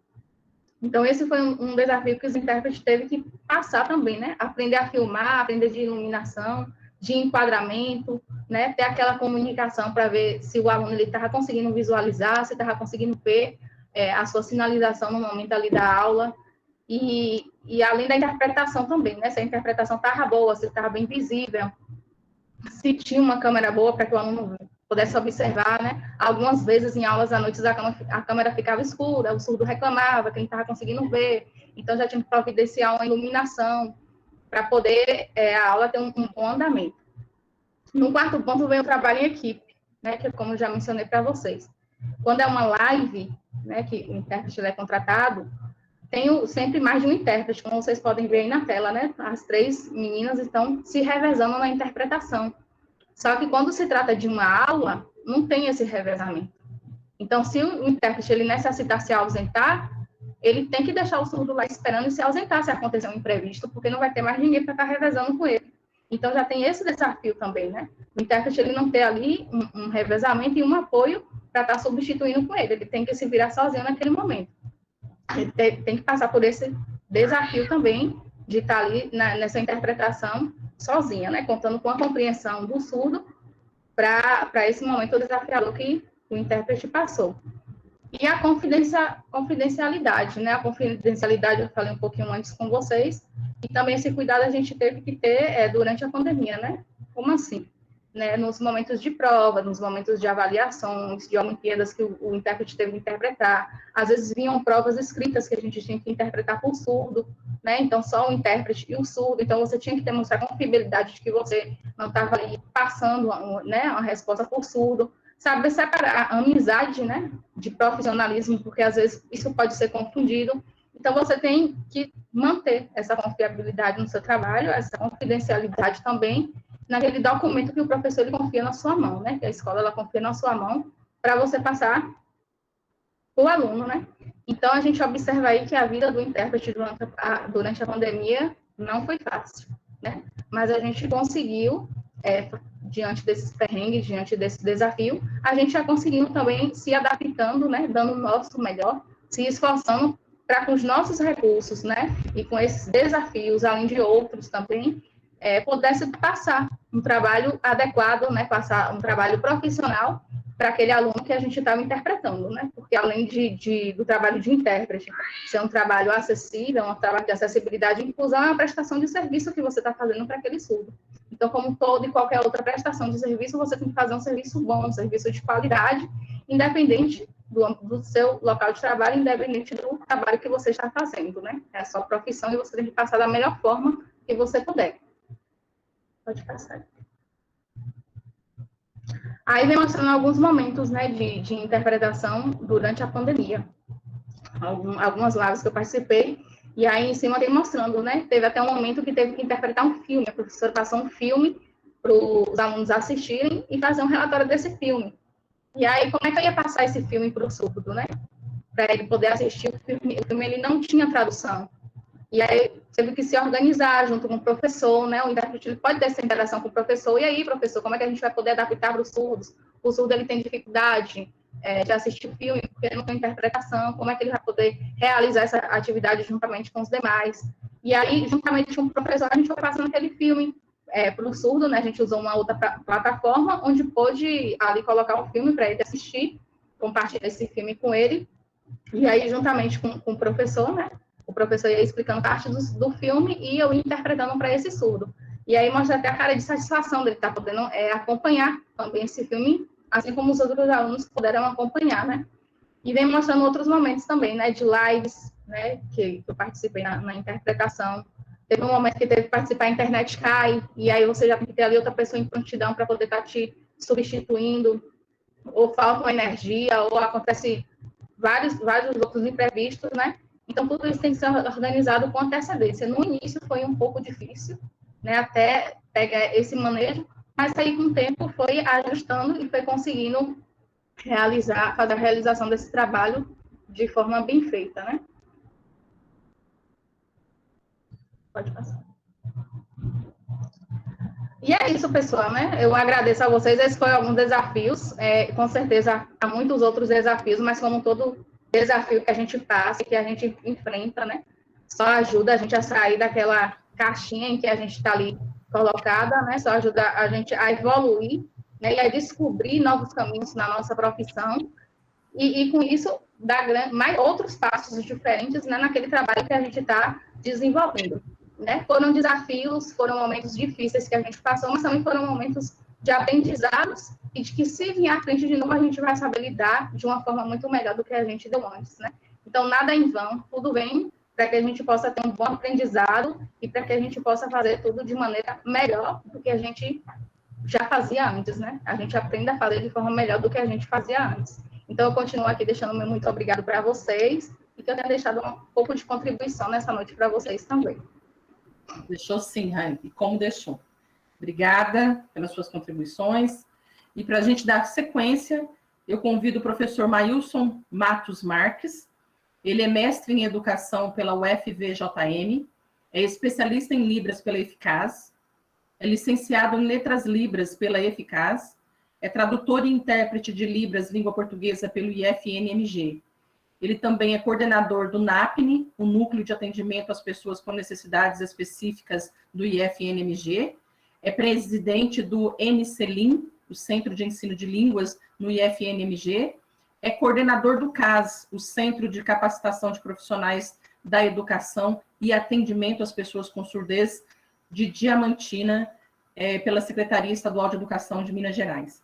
Então, esse foi um desafio que os intérpretes teve que passar também, né? Aprender a filmar, aprender de iluminação, de enquadramento, né? Ter aquela comunicação para ver se o aluno estava conseguindo visualizar, se estava conseguindo ver a sua sinalização no momento ali da aula. E além da interpretação também, né? Se a interpretação estava boa, se estava bem visível, se tinha uma câmera boa para que o aluno pudesse observar, né? Algumas vezes em aulas à noite a câmera ficava escura, o surdo reclamava que ele estava conseguindo ver, então já tinha que providenciar uma iluminação para poder a aula ter um bom andamento. No quarto ponto vem o trabalho em equipe, né? Que como eu já mencionei para vocês. Quando é uma live, né? Que o intérprete é contratado, tem sempre mais de um intérprete, como vocês podem ver aí na tela, né? As 3 meninas estão se revezando na interpretação. Só que quando se trata de uma aula, não tem esse revezamento. Então, se o intérprete ele necessitar se ausentar, ele tem que deixar o surdo lá esperando e se ausentar se acontecer um imprevisto, porque não vai ter mais ninguém para estar revezando com ele. Então, já tem esse desafio também, né? O intérprete ele não ter ali um revezamento e um apoio para estar substituindo com ele. Ele tem que se virar sozinho naquele momento. Ele tem que passar por esse desafio também de estar ali nessa interpretação sozinha, né? Contando com a compreensão do surdo para esse momento desafiador que o intérprete passou. E a confidencialidade, né? A confidencialidade eu falei um pouquinho antes com vocês, e também esse cuidado a gente teve que ter durante a pandemia, né? Como assim? Né? Nos momentos de prova, nos momentos de avaliações, de Olimpíadas que o intérprete teve que interpretar, às vezes vinham provas escritas que a gente tinha que interpretar por surdo, né? Então, só o intérprete e o surdo, então você tinha que demonstrar confiabilidade de que você não estava ali passando, né, uma resposta por surdo, saber separar a amizade, né, de profissionalismo, porque às vezes isso pode ser confundido. Então, você tem que manter essa confiabilidade no seu trabalho, essa confidencialidade também, naquele documento que o professor ele confia na sua mão, né, que a escola ela confia na sua mão, para você passar o aluno, né. Então, a gente observa aí que a vida do intérprete durante a pandemia não foi fácil, né, mas a gente conseguiu, diante desses perrengues, diante desse desafio, a gente já conseguiu também se adaptando, né, dando o nosso melhor, se esforçando para com os nossos recursos, né, e com esses desafios, além de outros também, pudesse passar um trabalho adequado, né, passar um trabalho profissional para aquele aluno que a gente estava interpretando, né, porque além do trabalho de intérprete ser um trabalho acessível, um trabalho de acessibilidade e inclusão, é uma prestação de serviço que você está fazendo para aquele surdo. Então, como toda e qualquer outra prestação de serviço, você tem que fazer um serviço bom, um serviço de qualidade, independente do seu local de trabalho, independente do trabalho que você está fazendo, né? É a sua profissão e você tem que passar da melhor forma que você puder. Pode passar. Aí vem mostrando alguns momentos, né, de interpretação durante a pandemia. Algumas lives que eu participei, e aí em cima tem mostrando, né? Teve até um momento que teve que interpretar um filme, a professora passou um filme para os alunos assistirem e fazer um relatório desse filme. E aí, como é que eu ia passar esse filme para o surdo, né? Para ele poder assistir o filme ele não tinha tradução. E aí teve que se organizar junto com o professor, né? O intérprete ele pode ter essa interação com o professor. E aí, professor, como é que a gente vai poder adaptar para os surdos? O surdo ele tem dificuldade de assistir o filme, porque ele não tem interpretação. Como é que ele vai poder realizar essa atividade juntamente com os demais? E aí, juntamente com o professor, a gente foi passando aquele filme para o surdo, né? A gente usou uma outra plataforma onde pôde ali colocar um filme para ele assistir, compartilhar esse filme com ele. E aí, juntamente com o professor, né? O professor ia explicando parte do filme e eu ia interpretando para esse surdo. E aí mostra até a cara de satisfação dele estar podendo acompanhar também esse filme, assim como os outros alunos puderam acompanhar, né? E vem mostrando outros momentos também, né? De lives, né? Que eu participei na interpretação. Teve um momento que teve que participar, a internet cai, e aí você já tem que ter ali outra pessoa em prontidão para poder estar te substituindo, ou falta uma energia, ou acontece vários outros imprevistos, né? Então, tudo isso tem que ser organizado com antecedência. No início foi um pouco difícil, né, até pegar esse manejo, mas aí com o tempo foi ajustando e foi conseguindo fazer a realização desse trabalho de forma bem feita, né? Pode passar. E é isso, pessoal, né? Eu agradeço a vocês. Esses foram alguns desafios. Com certeza há muitos outros desafios, mas como todo desafio que a gente passa, que a gente enfrenta, né? Só ajuda a gente a sair daquela caixinha em que a gente está ali colocada, né? Só ajuda a gente a evoluir, né? E a descobrir novos caminhos na nossa profissão. E com isso, dar mais outros passos diferentes, né? Naquele trabalho que a gente está desenvolvendo. Né? Foram desafios, foram momentos difíceis que a gente passou, mas também foram momentos de aprendizados e de que se vir à frente de novo a gente vai saber lidar de uma forma muito melhor do que a gente deu antes, né? Então, nada em vão, tudo bem para que a gente possa ter um bom aprendizado e para que a gente possa fazer tudo de maneira melhor do que a gente já fazia antes, né? A gente aprende a fazer de forma melhor do que a gente fazia antes. Então, eu continuo aqui deixando meu muito obrigado para vocês e que eu tenha deixado um pouco de contribuição nessa noite para vocês também. Deixou sim, Raine, e como deixou. Obrigada pelas suas contribuições. E para a gente dar sequência, eu convido o professor Mailson Matos Marques. Ele é mestre em educação pela UFVJM, é especialista em Libras pela Eficaz, é licenciado em Letras Libras pela Eficaz, é tradutor e intérprete de Libras língua portuguesa pelo IFNMG. Ele também é coordenador do NAPNE, o Núcleo de Atendimento às Pessoas com Necessidades Específicas do IFNMG, é presidente do NCLIM, o Centro de Ensino de Línguas no IFNMG, é coordenador do CAS, o Centro de Capacitação de Profissionais da Educação e Atendimento às Pessoas com Surdez de Diamantina, pela Secretaria Estadual de Educação de Minas Gerais.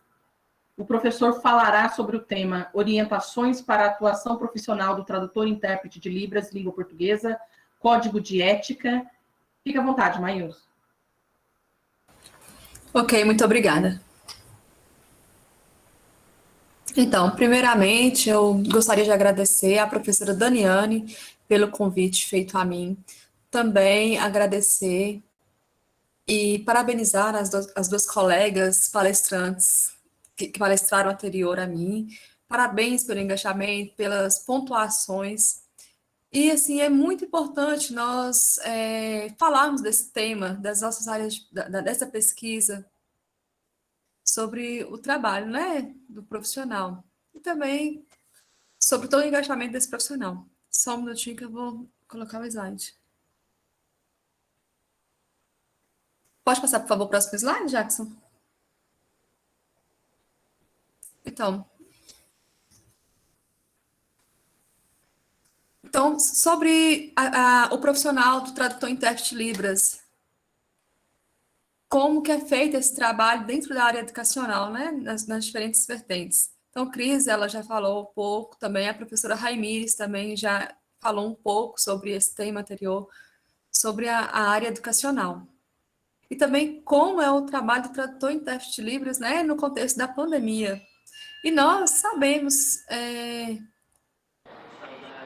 O professor falará sobre o tema Orientações para a Atuação Profissional do Tradutor e Intérprete de Libras, Língua Portuguesa, Código de Ética. Fica à vontade, Maílson. Ok, muito obrigada. Então, primeiramente, eu gostaria de agradecer à professora Daniane pelo convite feito a mim. Também agradecer e parabenizar as duas colegas palestrantes que palestraram anterior a mim. Parabéns pelo engajamento, pelas pontuações. E, assim, é muito importante nós falarmos desse tema, das nossas áreas, dessa pesquisa, sobre o trabalho, né, do profissional. E também sobre todo o engajamento desse profissional. Só um minutinho que eu vou colocar o slide. Pode passar, por favor, o próximo slide, Jackson? Então sobre o profissional do tradutor e intérprete de Libras, como que é feito esse trabalho dentro da área educacional, né, nas diferentes vertentes. Então, Cris, ela já falou um pouco, também a professora Raimires também já falou um pouco sobre esse tema anterior, sobre a área educacional. E também como é o trabalho do tradutor e intérprete de Libras, né, no contexto da pandemia. E nós sabemos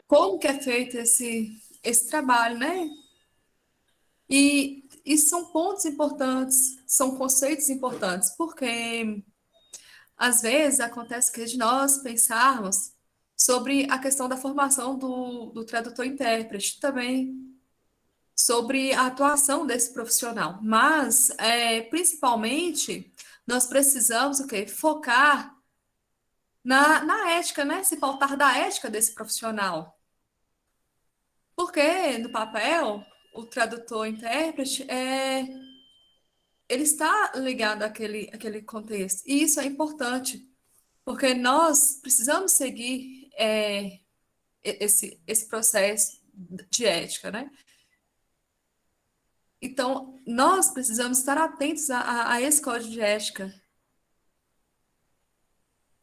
como que é feito esse trabalho, né? E são pontos importantes, são conceitos importantes, porque às vezes acontece que de nós pensarmos sobre a questão da formação do tradutor e intérprete, também sobre a atuação desse profissional. Mas, principalmente, nós precisamos o quê? Focar na ética, né? Se pautar da ética desse profissional. Porque, no papel, o tradutor-intérprete ele está ligado àquele contexto. E isso é importante, porque nós precisamos seguir esse processo de ética, né? Então, nós precisamos estar atentos a esse código de ética.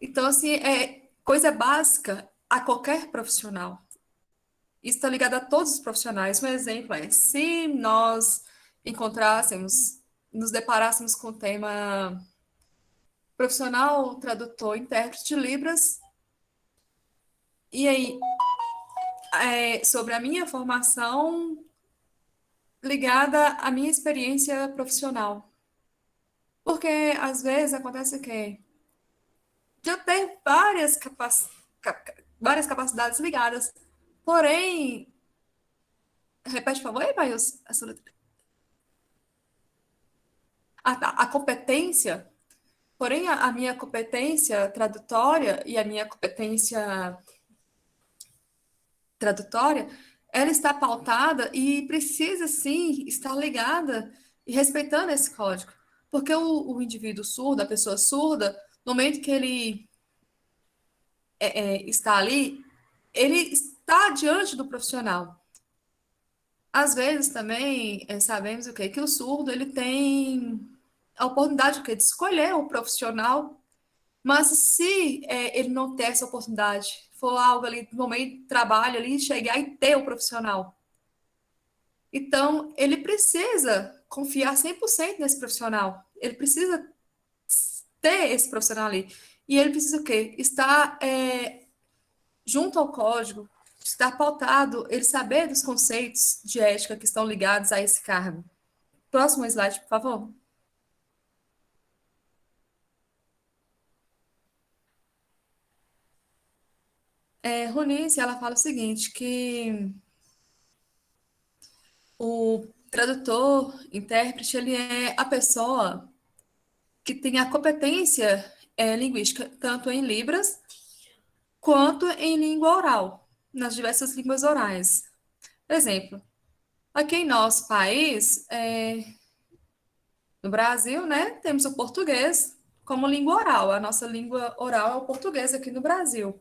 Então, assim, é coisa básica a qualquer profissional. Isso está ligado a todos os profissionais. Um exemplo é, se nós nos deparássemos com o tema profissional, tradutor, intérprete de Libras, e aí, sobre a minha formação ligada à minha experiência profissional. Porque, às vezes, acontece o quê? De eu ter várias capacidades ligadas, porém, repete, por favor, aí, Maílson, a competência, porém, a minha competência tradutória e a minha competência tradutória, ela está pautada e precisa, sim, estar ligada e respeitando esse código. Porque o indivíduo surdo, a pessoa surda, no momento que ele está ali, ele está diante do profissional. Às vezes também sabemos o quê? Que o surdo ele tem a oportunidade de escolher o profissional, mas se ele não ter essa oportunidade, for algo ali no momento de trabalho ali, chegar e ter o profissional. Então, ele precisa confiar 100% nesse profissional. Ele precisa ter esse profissional ali. E ele precisa o quê? Estar junto ao código, estar pautado, ele saber dos conceitos de ética que estão ligados a esse cargo. Próximo slide, por favor. Ronice, ela fala o seguinte, que o tradutor, intérprete, ele é a pessoa que tem a competência linguística, tanto em Libras quanto em língua oral, nas diversas línguas orais. Por exemplo, aqui em nosso país, no Brasil, né, temos o português como língua oral. A nossa língua oral é o português aqui no Brasil.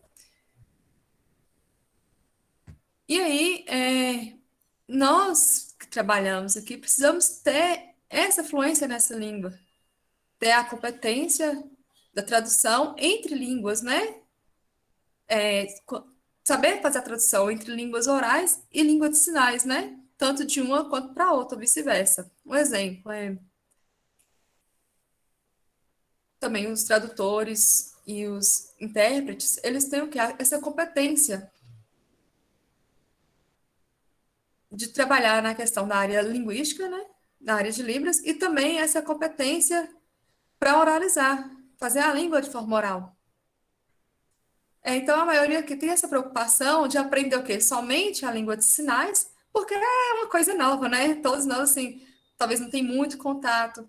E aí, nós que trabalhamos aqui precisamos ter essa fluência nessa língua, ter a competência da tradução entre línguas, né? Saber fazer a tradução entre línguas orais e língua de sinais, né? Tanto de uma quanto para outra, ou vice-versa. Um exemplo é também os tradutores e os intérpretes, eles têm o quê? Essa competência de trabalhar na questão da área linguística, né? Da área de Libras, e também essa competência para oralizar, fazer a língua de forma oral. Então, a maioria que tem essa preocupação de aprender o quê? Somente a língua de sinais, porque é uma coisa nova, né? Todos nós, assim, talvez não tem muito contato.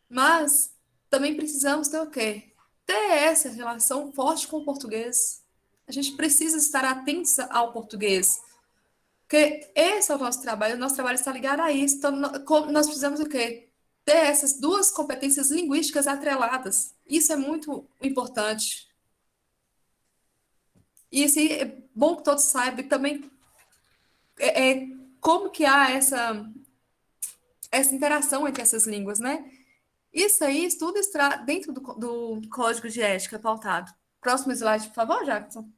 Mas também precisamos ter o quê? Ter essa relação forte com o português. A gente precisa estar atentos ao português. Porque esse é o nosso trabalho está ligado a isso. Então, nós precisamos o quê? Ter essas duas competências linguísticas atreladas. Isso é muito importante. E assim, é bom que todos saibam também como que há essa interação entre essas línguas, né? Isso aí, tudo está dentro do código de ética pautado. Próximo slide, por favor, Jackson.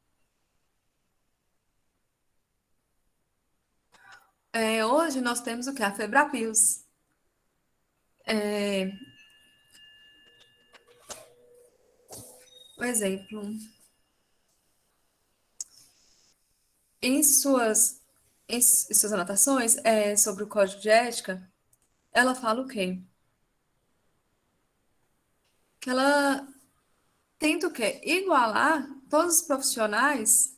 Hoje nós temos o que? A Febrapios. Um exemplo. Em suas anotações sobre o código de ética, ela fala o quê? Que ela tenta o quê? Igualar todos os profissionais,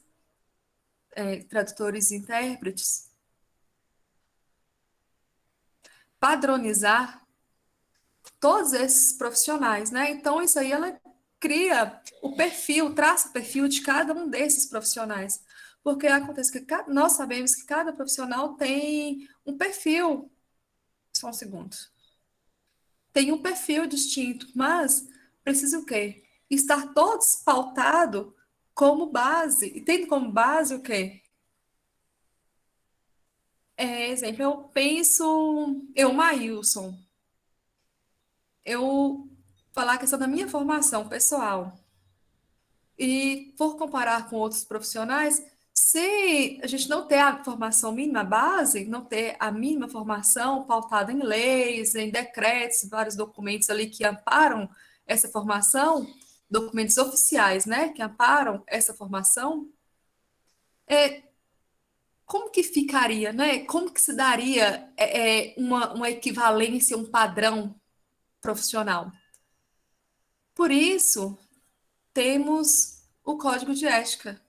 tradutores e intérpretes, padronizar todos esses profissionais, né? Então, isso aí ela cria o perfil, traça o perfil de cada um desses profissionais. Porque acontece que nós sabemos que cada profissional tem um perfil. Só um segundo. Tem um perfil distinto, mas precisa o quê? Estar todos pautados como base. E tendo como base o quê? Exemplo, eu penso, Maílson, eu falar a questão da minha formação pessoal. E por comparar com outros profissionais, se a gente não ter a formação mínima base, não ter a mínima formação pautada em leis, em decretos, vários documentos ali que amparam essa formação, documentos oficiais, né, que amparam essa formação, como que ficaria, né? Como que se daria uma equivalência, um padrão profissional? Por isso, temos o Código de Ética.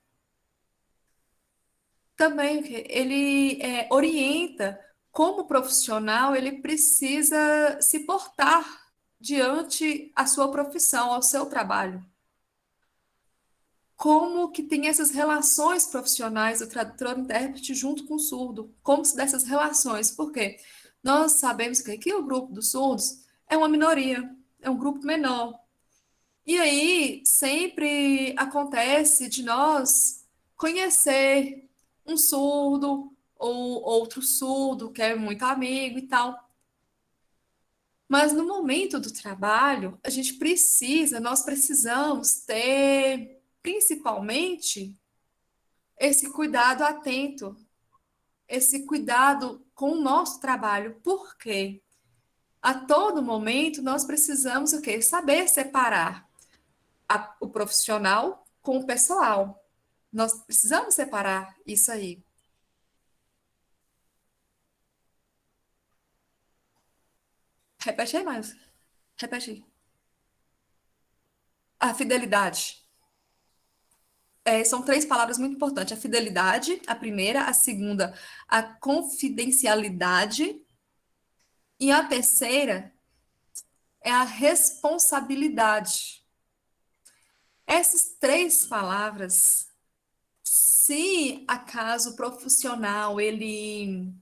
Também ele orienta como profissional ele precisa se portar diante a sua profissão, ao seu trabalho. Como que tem essas relações profissionais do tradutor-intérprete junto com o surdo? Como se dá essas relações? Por quê? Nós sabemos que aqui o grupo dos surdos é uma minoria, é um grupo menor. E aí sempre acontece de nós conhecer um surdo ou outro surdo que é muito amigo e tal. Mas no momento do trabalho, nós precisamos ter principalmente esse cuidado atento, esse cuidado com o nosso trabalho. Por quê? A todo momento nós precisamos o quê? Saber separar o profissional com o pessoal. Nós precisamos separar isso aí. Repete aí mais. Repete aí. A fidelidade. São três palavras muito importantes. A fidelidade, a primeira, a segunda, a confidencialidade, e a terceira é a responsabilidade. Essas três palavras, se acaso o profissional, ele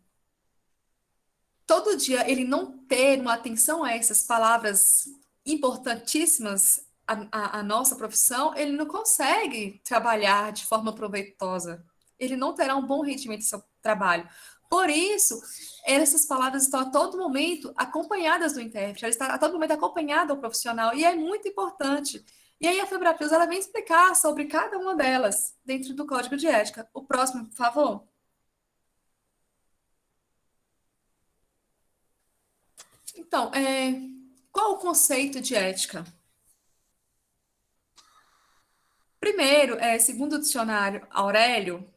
todo dia ele não ter uma atenção a essas palavras importantíssimas à nossa profissão, ele não consegue trabalhar de forma proveitosa. ele não terá um bom rendimento em seu trabalho. Por isso, essas palavras estão a todo momento acompanhadas do intérprete, ela está a todo momento acompanhada do profissional, e é muito importante. E aí a Febrapios, ela vem explicar sobre cada uma delas dentro do Código de Ética. O próximo, por favor. Então, qual o conceito de ética? Primeiro, segundo o dicionário Aurélio,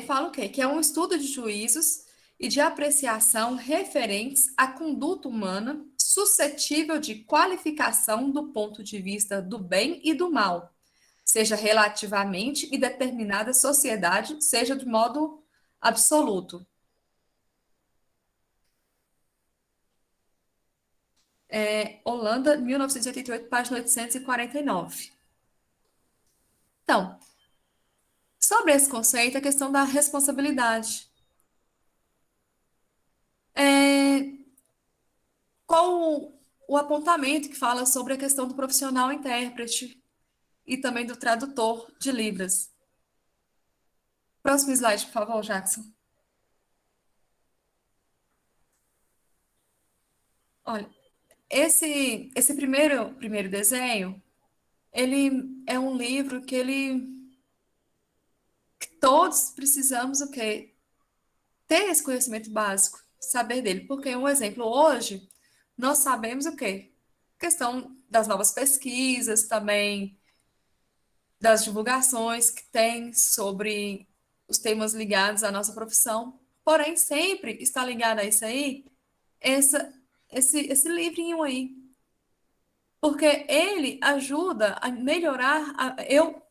fala o quê? Que é um estudo de juízos e de apreciação referentes à conduta humana suscetível de qualificação do ponto de vista do bem e do mal, seja relativamente e determinada sociedade, seja de modo absoluto. Holanda, 1988, página 849. Então, sobre esse conceito, a questão da responsabilidade. Qual o apontamento que fala sobre a questão do profissional intérprete e também do tradutor de Libras? Próximo slide, por favor, Jackson. Olha, esse primeiro desenho, ele é um livro que todos precisamos o quê? Ter esse conhecimento básico, saber dele. Porque, um exemplo, hoje, nós sabemos o quê? Questão das novas pesquisas, também das divulgações que tem sobre os temas ligados à nossa profissão. Porém, sempre está ligado a isso aí, esse livrinho aí. Porque ele ajuda a melhorar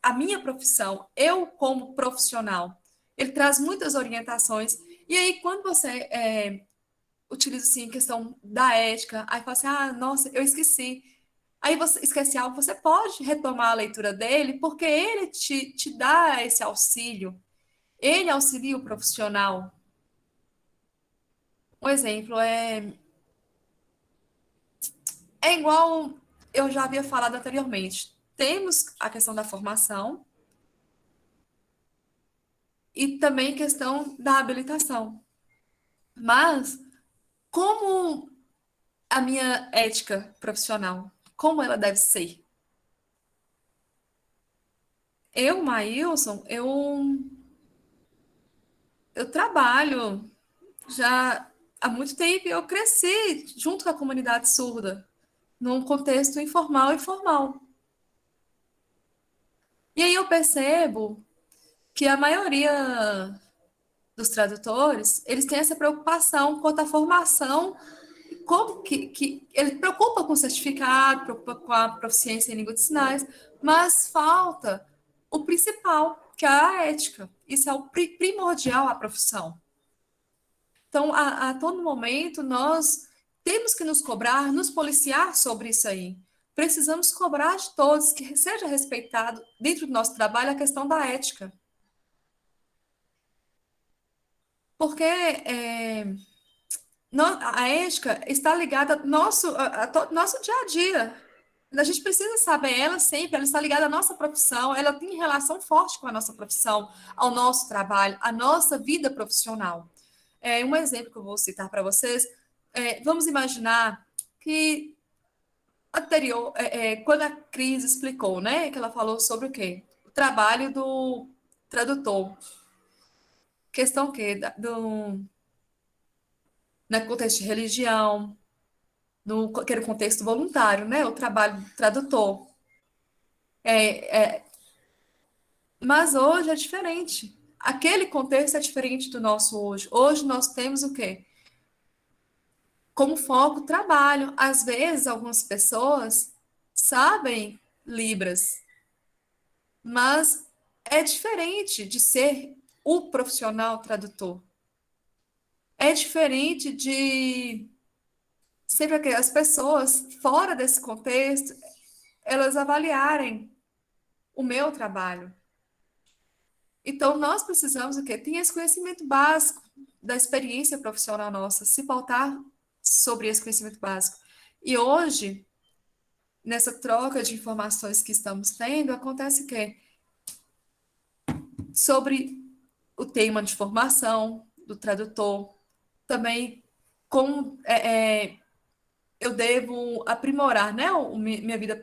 a minha profissão, eu como profissional. Ele traz muitas orientações. E aí, quando você utiliza assim, a questão da ética, aí fala assim, nossa, eu esqueci. Aí você esquece algo, você pode retomar a leitura dele, porque ele te dá esse auxílio. Ele auxilia o profissional. Um exemplo é igual eu já havia falado anteriormente. Temos a questão da formação e também a questão da habilitação. Mas como a minha ética profissional, como ela deve ser? Eu, Maílson, eu trabalho já há muito tempo, eu cresci junto com a comunidade surda, num contexto informal e formal. E aí eu percebo que a maioria dos tradutores, eles têm essa preocupação quanto à formação, como que ele preocupa com o certificado, preocupa com a proficiência em língua de sinais, mas falta o principal, que é a ética. Isso é o primordial à profissão. Então, a todo momento, nós temos que nos cobrar, nos policiar sobre isso aí. Precisamos cobrar de todos que seja respeitado, dentro do nosso trabalho, a questão da ética. Porque a ética está ligada ao nosso dia a dia. A gente precisa saber, ela sempre, ela está ligada à nossa profissão, ela tem relação forte com a nossa profissão, ao nosso trabalho, à nossa vida profissional. Um exemplo que eu vou citar para vocês, vamos imaginar que quando a Cris explicou, né, que ela falou sobre o quê? O trabalho do tradutor. Questão que no contexto de religião, que era o contexto voluntário, né, o trabalho do tradutor. Mas hoje é diferente. Aquele contexto é diferente do nosso hoje. Hoje nós temos o quê? Como foco o trabalho. Às vezes, algumas pessoas sabem Libras, mas é diferente de ser o profissional tradutor. É diferente de sempre aquelas pessoas fora desse contexto, elas avaliarem o meu trabalho. Então, nós precisamos o quê? Ter esse conhecimento básico da experiência profissional nossa, se pautar sobre esse conhecimento básico. E hoje, nessa troca de informações que estamos tendo, acontece o quê? sobre o tema de formação do tradutor, também como eu devo aprimorar, né, minha vida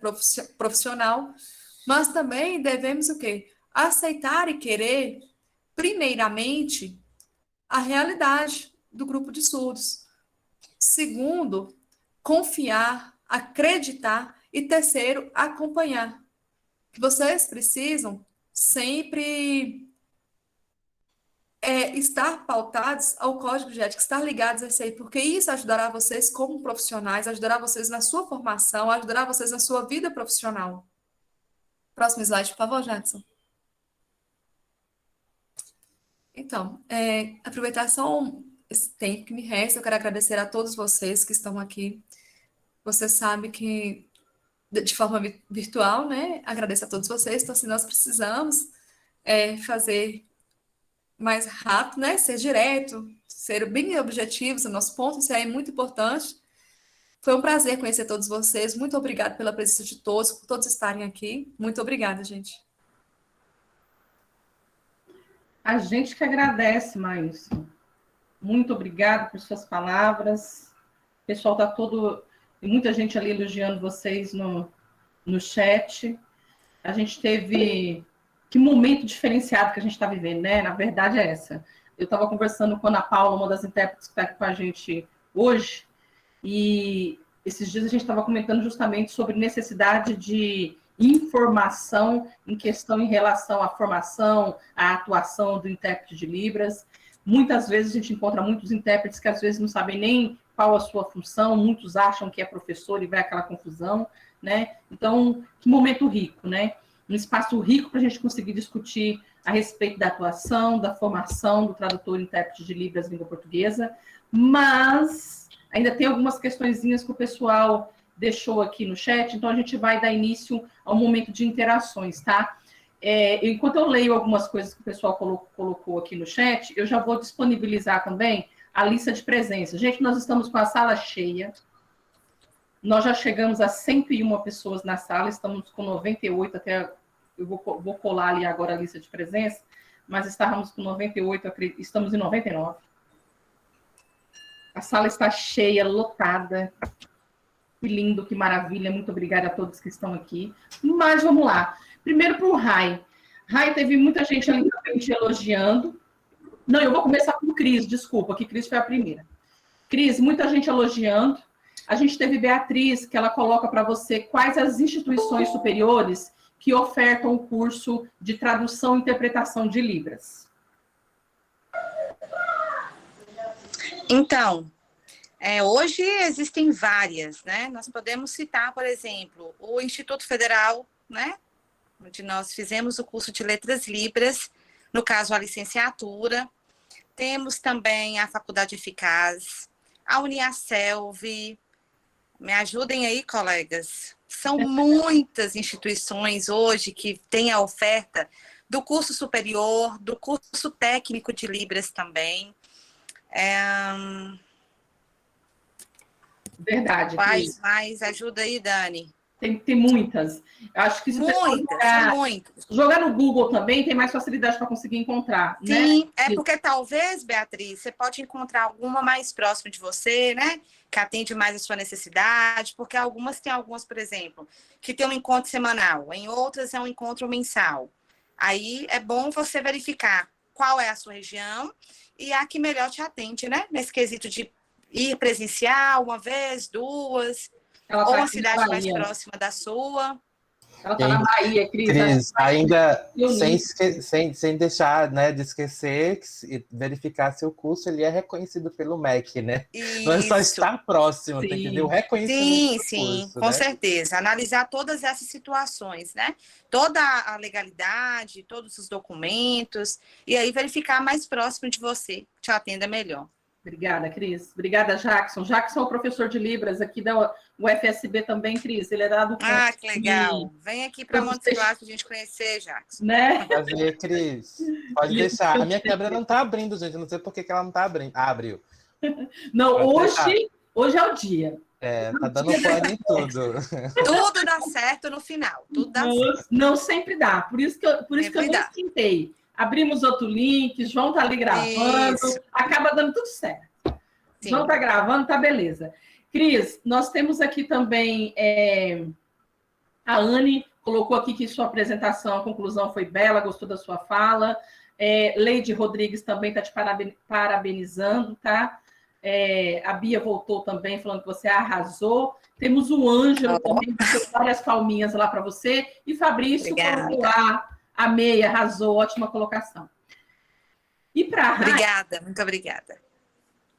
profissional, mas também devemos o quê? Aceitar e querer, primeiramente, a realidade do grupo de surdos. Segundo, confiar, acreditar e terceiro, acompanhar. Que vocês precisam sempre estar pautados ao código de ética, estar ligados a isso aí, porque isso ajudará vocês como profissionais, ajudará vocês na sua formação, ajudará vocês na sua vida profissional. Próximo slide, por favor, Jackson. Então, aproveitar só esse tempo que me resta, eu quero agradecer a todos vocês que estão aqui. Você sabe que, de forma virtual, né? Agradeço a todos vocês. Então, se nós precisamos fazer mais rápido, né? Ser direto, ser bem objetivos no nosso ponto, isso aí é muito importante. Foi um prazer conhecer todos vocês. Muito obrigada pela presença de todos, por todos estarem aqui. Muito obrigada, gente. A gente que agradece, Maílson. Muito obrigada por suas palavras. O pessoal está todo... Tem muita gente ali elogiando vocês no chat. A gente teve... Que momento diferenciado que a gente está vivendo, né? Na verdade é essa. Eu estava conversando com a Ana Paula, uma das intérpretes que está aqui com a gente hoje, e esses dias a gente estava comentando justamente sobre necessidade de informação em relação à formação, à atuação do intérprete de Libras. Muitas vezes a gente encontra muitos intérpretes que às vezes não sabem nem qual a sua função, muitos acham que é professor e vai aquela confusão, né? Então, que momento rico, né? Um espaço rico para a gente conseguir discutir a respeito da atuação, da formação do tradutor e intérprete de Libras língua portuguesa, mas ainda tem algumas questõezinhas que o pessoal deixou aqui no chat, então a gente vai dar início ao momento de interações, tá? Enquanto eu leio algumas coisas que o pessoal colocou aqui no chat, eu já vou disponibilizar também a lista de presença. Gente, nós estamos com a sala cheia, nós já chegamos a 101 pessoas na sala, estamos com 98 até... Eu vou colar ali agora a lista de presença, mas estávamos com 98, estamos em 99. A sala está cheia, lotada. Que lindo, que maravilha. Muito obrigada a todos que estão aqui. Mas vamos lá. Primeiro para o Rai. Rai, teve muita gente ali também te elogiando. Não, eu vou começar com o Cris, desculpa, que Cris foi a primeira. Cris, muita gente elogiando. A gente teve Beatriz, que ela coloca para você quais as instituições superiores que ofertam o curso de tradução e interpretação de Libras. Então, hoje existem várias, né? Nós podemos citar, por exemplo, o Instituto Federal, né? Onde nós fizemos o curso de Letras Libras, no caso, a licenciatura. Temos também a Faculdade Eficaz, a Uniaselv. Me ajudem aí, colegas. São muitas instituições hoje que têm a oferta do curso superior, do curso técnico de Libras também. Verdade. Quais mais? Ajuda aí, Dani. Tem muitas. Acho que se muitas. Jogar no Google também tem mais facilidade para conseguir encontrar. Sim, né? Porque talvez, Beatriz, você pode encontrar alguma mais próxima de você, né? Que atende mais a sua necessidade, porque tem algumas, por exemplo, que tem um encontro semanal, em outras é um encontro mensal. Aí é bom você verificar qual é a sua região e a que melhor te atende, né? Nesse quesito de ir presencial, uma vez, duas, ou uma cidade mais próxima da sua. Ela está na Bahia, Cris. Cris, ainda sem deixar, né, de esquecer, verificar se o curso ele é reconhecido pelo MEC, né? Isso. Não é só estar próximo, tem que ter o reconhecimento do curso, com né? certeza. Analisar todas essas situações, né? Toda a legalidade, todos os documentos, e aí verificar mais próximo de você, que te atenda melhor. Obrigada, Cris. Obrigada, Jackson. Jackson é o professor de Libras aqui da UFSB também, Cris. Ele é dado... que legal. Vem aqui para Montes Claros para a gente conhecer, Jackson. Né? Prazer, Cris. Pode deixar. A minha câmera não está abrindo, gente. Eu não sei por que ela não está abrindo. Abriu. Não, hoje é o dia. Tá dando pane em tudo. Tudo dá certo no final. Tudo dá certo. Não sempre dá. Por isso que eu não esquentei. abrimos outro link, João tá ali gravando, acaba dando tudo certo. Sim. João tá gravando, tá beleza. Cris, nós temos aqui também a Anne colocou aqui que sua apresentação, a conclusão foi bela, gostou da sua fala. Leide Rodrigues também está te parabenizando, tá? A Bia voltou também, falando que você arrasou. Temos o Ângelo também, que deu várias palminhas lá para você. E Fabrício colocou lá, amei, arrasou, ótima colocação. E para Obrigada, muito obrigada.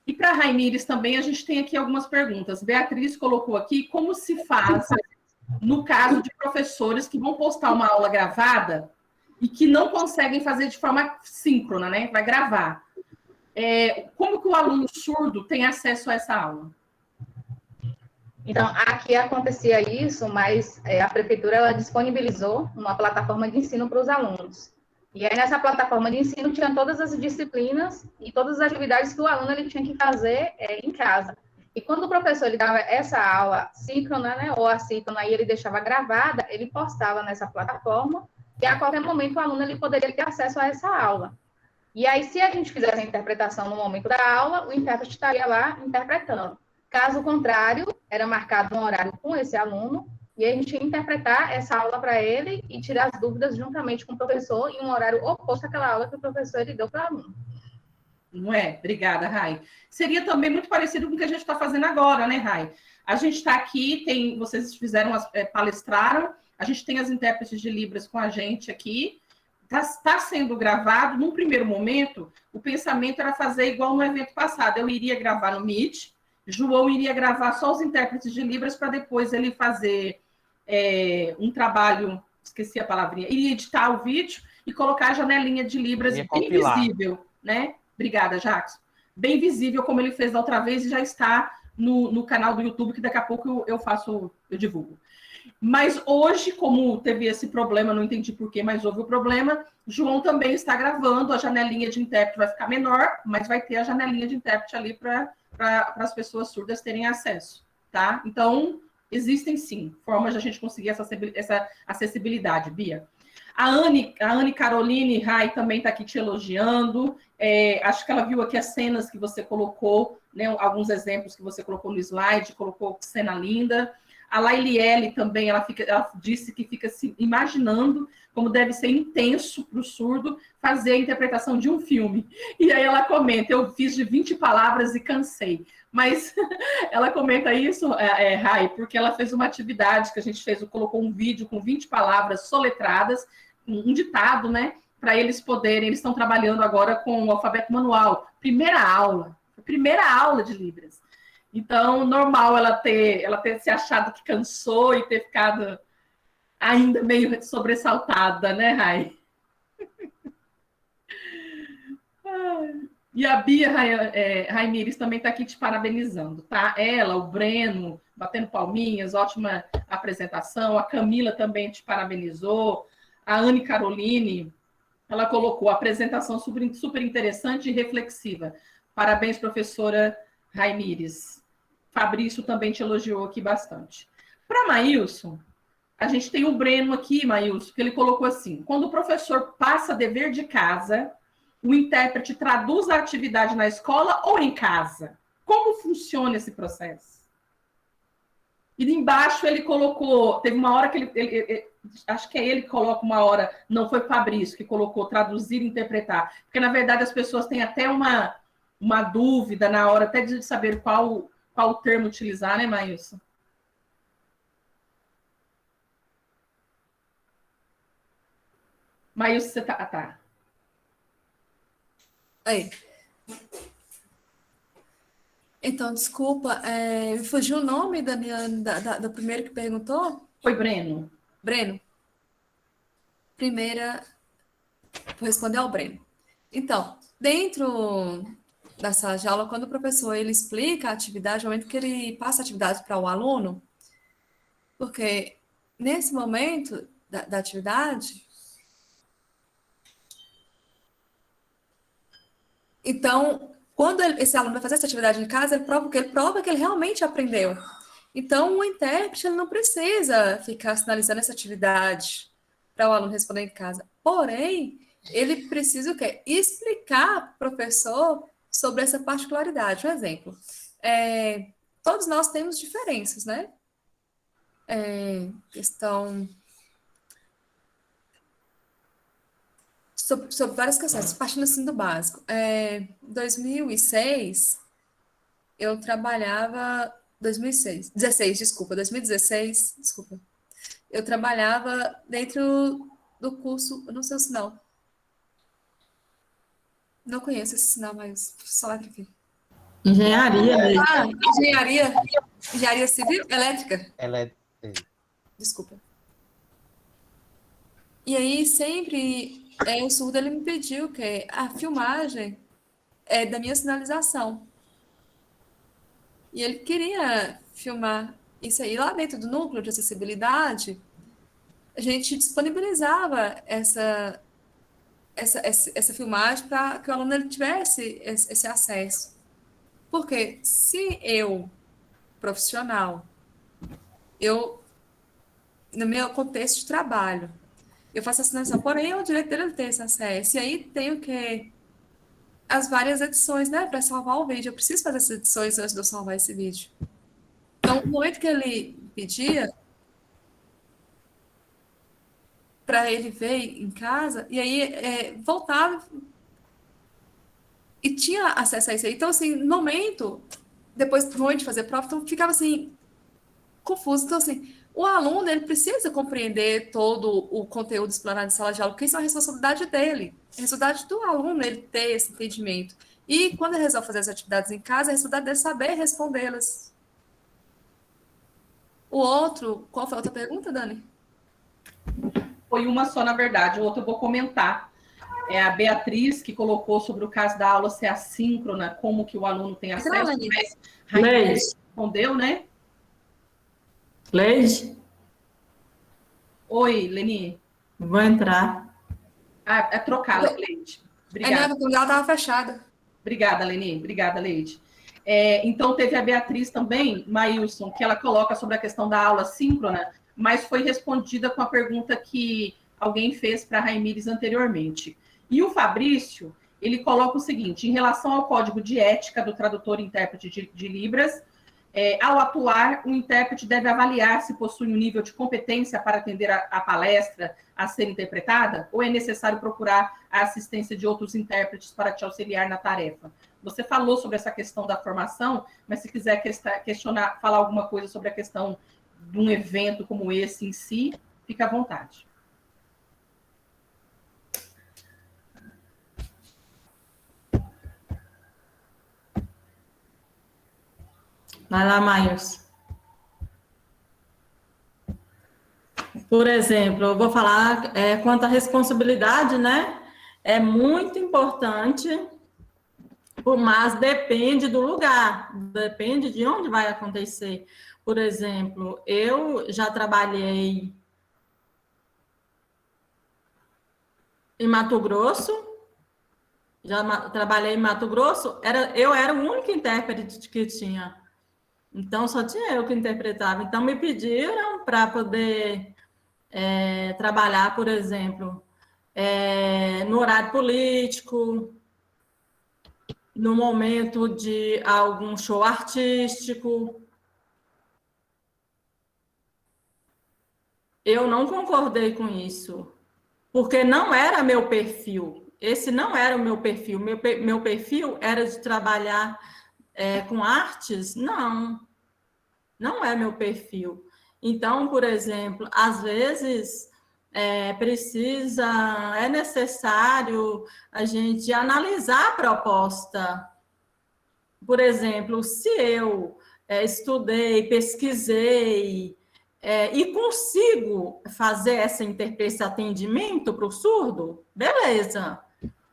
E para a Raimires também, a gente tem aqui algumas perguntas. Beatriz colocou aqui como se faz no caso de professores que vão postar uma aula gravada e que não conseguem fazer de forma síncrona, né? Vai gravar. Como que o aluno surdo tem acesso a essa aula? Então, aqui acontecia isso, mas a prefeitura ela disponibilizou uma plataforma de ensino para os alunos. E aí, nessa plataforma de ensino, tinha todas as disciplinas e todas as atividades que o aluno ele tinha que fazer em casa. E quando o professor ele dava essa aula síncrona, né, ou assíncrona, e ele deixava gravada, ele postava nessa plataforma, e a qualquer momento o aluno ele poderia ter acesso a essa aula. E aí, se a gente fizesse a interpretação no momento da aula, o intérprete estaria lá interpretando. Caso contrário, era marcado um horário com esse aluno, e a gente ia interpretar essa aula para ele e tirar as dúvidas juntamente com o professor em um horário oposto àquela aula que o professor ele deu para o aluno. Não é? Obrigada, Rai. Seria também muito parecido com o que a gente está fazendo agora, né, Rai? A gente está aqui, vocês fizeram, palestraram, a gente tem as intérpretes de Libras com a gente aqui, está sendo gravado. Num primeiro momento, o pensamento era fazer igual no evento passado. Eu iria gravar no Meet, João iria gravar só os intérpretes de Libras para depois ele fazer um trabalho, esqueci a palavrinha, iria editar o vídeo e colocar a janelinha de Libras bem visível, né? Obrigada, Jackson. Bem visível, como ele fez da outra vez, e já está no canal do YouTube, que daqui a pouco eu divulgo. Mas hoje, como teve esse problema, não entendi por quê, mas houve o problema, João também está gravando, a janelinha de intérprete vai ficar menor, mas vai ter a janelinha de intérprete ali para as pessoas surdas terem acesso, tá? Então, existem sim formas de a gente conseguir essa acessibilidade, Bia. A Anne Caroline Rai também está aqui te elogiando. Acho que ela viu aqui as cenas que você colocou, né, alguns exemplos que você colocou no slide, colocou cena linda. A Lailiele também, ela disse que fica se imaginando como deve ser intenso para o surdo fazer a interpretação de um filme. E aí ela comenta, eu fiz de 20 palavras e cansei. Mas ela comenta isso, Rai, porque ela fez uma atividade que a gente fez, colocou um vídeo com 20 palavras soletradas, um ditado, né? Para eles estão trabalhando agora com o alfabeto manual. Primeira aula de Libras. Então, normal ela ter se achado que cansou e ter ficado ainda meio sobressaltada, né, Rai? E a Bia Raimires também está aqui te parabenizando, tá? Ela, o Breno, batendo palminhas, ótima apresentação. A Camila também te parabenizou. A Anne Caroline, ela colocou a apresentação super interessante e reflexiva. Parabéns, professora Raimires. Fabrício também te elogiou aqui bastante. Para Maílson, a gente tem o Breno aqui, Maílson, que ele colocou assim: quando o professor passa dever de casa, o intérprete traduz a atividade na escola ou em casa? Como funciona esse processo? E embaixo ele colocou, teve uma hora que ele acho que é ele que coloca uma hora, não foi Fabrício que colocou traduzir e interpretar, porque na verdade as pessoas têm até uma dúvida na hora até de saber qual termo utilizar, né, Maílson? Maílson, você tá. Aí. Então, desculpa, me fugiu o nome da primeira que perguntou? Foi Breno. Breno. Primeira, vou responder ao Breno. Então, dentro da sala de aula, quando o professor ele explica a atividade, no momento que ele passa a atividade para o aluno, porque nesse momento da atividade, então, quando esse aluno vai fazer essa atividade em casa, ele prova que ele realmente aprendeu. Então, o intérprete ele não precisa ficar sinalizando essa atividade para o aluno responder em casa. Porém, ele precisa o quê? Explicar para o professor sobre essa particularidade. Um exemplo, todos nós temos diferenças, né? Questão sobre várias questões, partindo assim do básico. Em 2006, eu trabalhava... 2016, desculpa. Eu trabalhava dentro do curso... Eu não sei o sinal. Não conheço esse sinal, mas só aqui. Engenharia, né? Engenharia civil? Elétrica. Ela é... Desculpa. E aí, sempre, o surdo, ele me pediu que a filmagem é da minha sinalização. E ele queria filmar isso aí. Lá dentro do núcleo de acessibilidade, a gente disponibilizava essa filmagem para que o aluno ele tivesse esse acesso. Porque se eu, profissional, no meu contexto de trabalho, eu faço a sinalização, porém é o direito dele ter esse acesso. E aí tem o quê? As várias edições, né, para salvar o vídeo. Eu preciso fazer essas edições antes de eu salvar esse vídeo. Então, no momento que ele pedia para ele ver em casa, e aí voltava e tinha acesso a isso aí. Então, assim, no momento, depois de fazer prova, então ficava assim, confuso. Então, assim, o aluno, ele precisa compreender todo o conteúdo explanado em sala de aula, porque isso é uma responsabilidade dele. É a responsabilidade do aluno, ele ter esse entendimento. E quando ele resolve fazer as atividades em casa, é a responsabilidade dele saber respondê-las. O outro, qual foi a outra pergunta, Dani? Foi uma só, na verdade. O outro eu vou comentar. É a Beatriz, que colocou sobre o caso da aula ser assíncrona, como que o aluno tem acesso, mas Rainha respondeu, né? Leide? Oi, Leni. Vou entrar. É trocar, Leide. Obrigada. Não, porque ela estava fechada. Obrigada, Leni. Obrigada, Leide. Então, teve a Beatriz também, Maílson, que ela coloca sobre a questão da aula síncrona, mas foi respondida com a pergunta que alguém fez para a Raimires anteriormente. E o Fabrício, ele coloca o seguinte, em relação ao código de ética do tradutor e intérprete de Libras, ao atuar, o intérprete deve avaliar se possui um nível de competência para atender a palestra a ser interpretada, ou é necessário procurar a assistência de outros intérpretes para te auxiliar na tarefa? Você falou sobre essa questão da formação, mas se quiser questionar, falar alguma coisa sobre a questão de um evento como esse em si, fica à vontade. Vai lá, Maius. Por exemplo, eu vou falar quanto à responsabilidade, né? É muito importante, mas depende do lugar, depende de onde vai acontecer. Por exemplo, eu já trabalhei em Mato Grosso, eu era o único intérprete que tinha. Então, só tinha eu que interpretava. Então, me pediram para poder trabalhar, por exemplo, no horário político, no momento de algum show artístico. Eu não concordei com isso, porque não era meu perfil. Esse não era o meu perfil. Meu perfil era de trabalhar com artes? Não é meu perfil. Então, por exemplo, às vezes é necessário a gente analisar a proposta. Por exemplo, se eu estudei, pesquisei e consigo fazer esse atendimento para o surdo, beleza.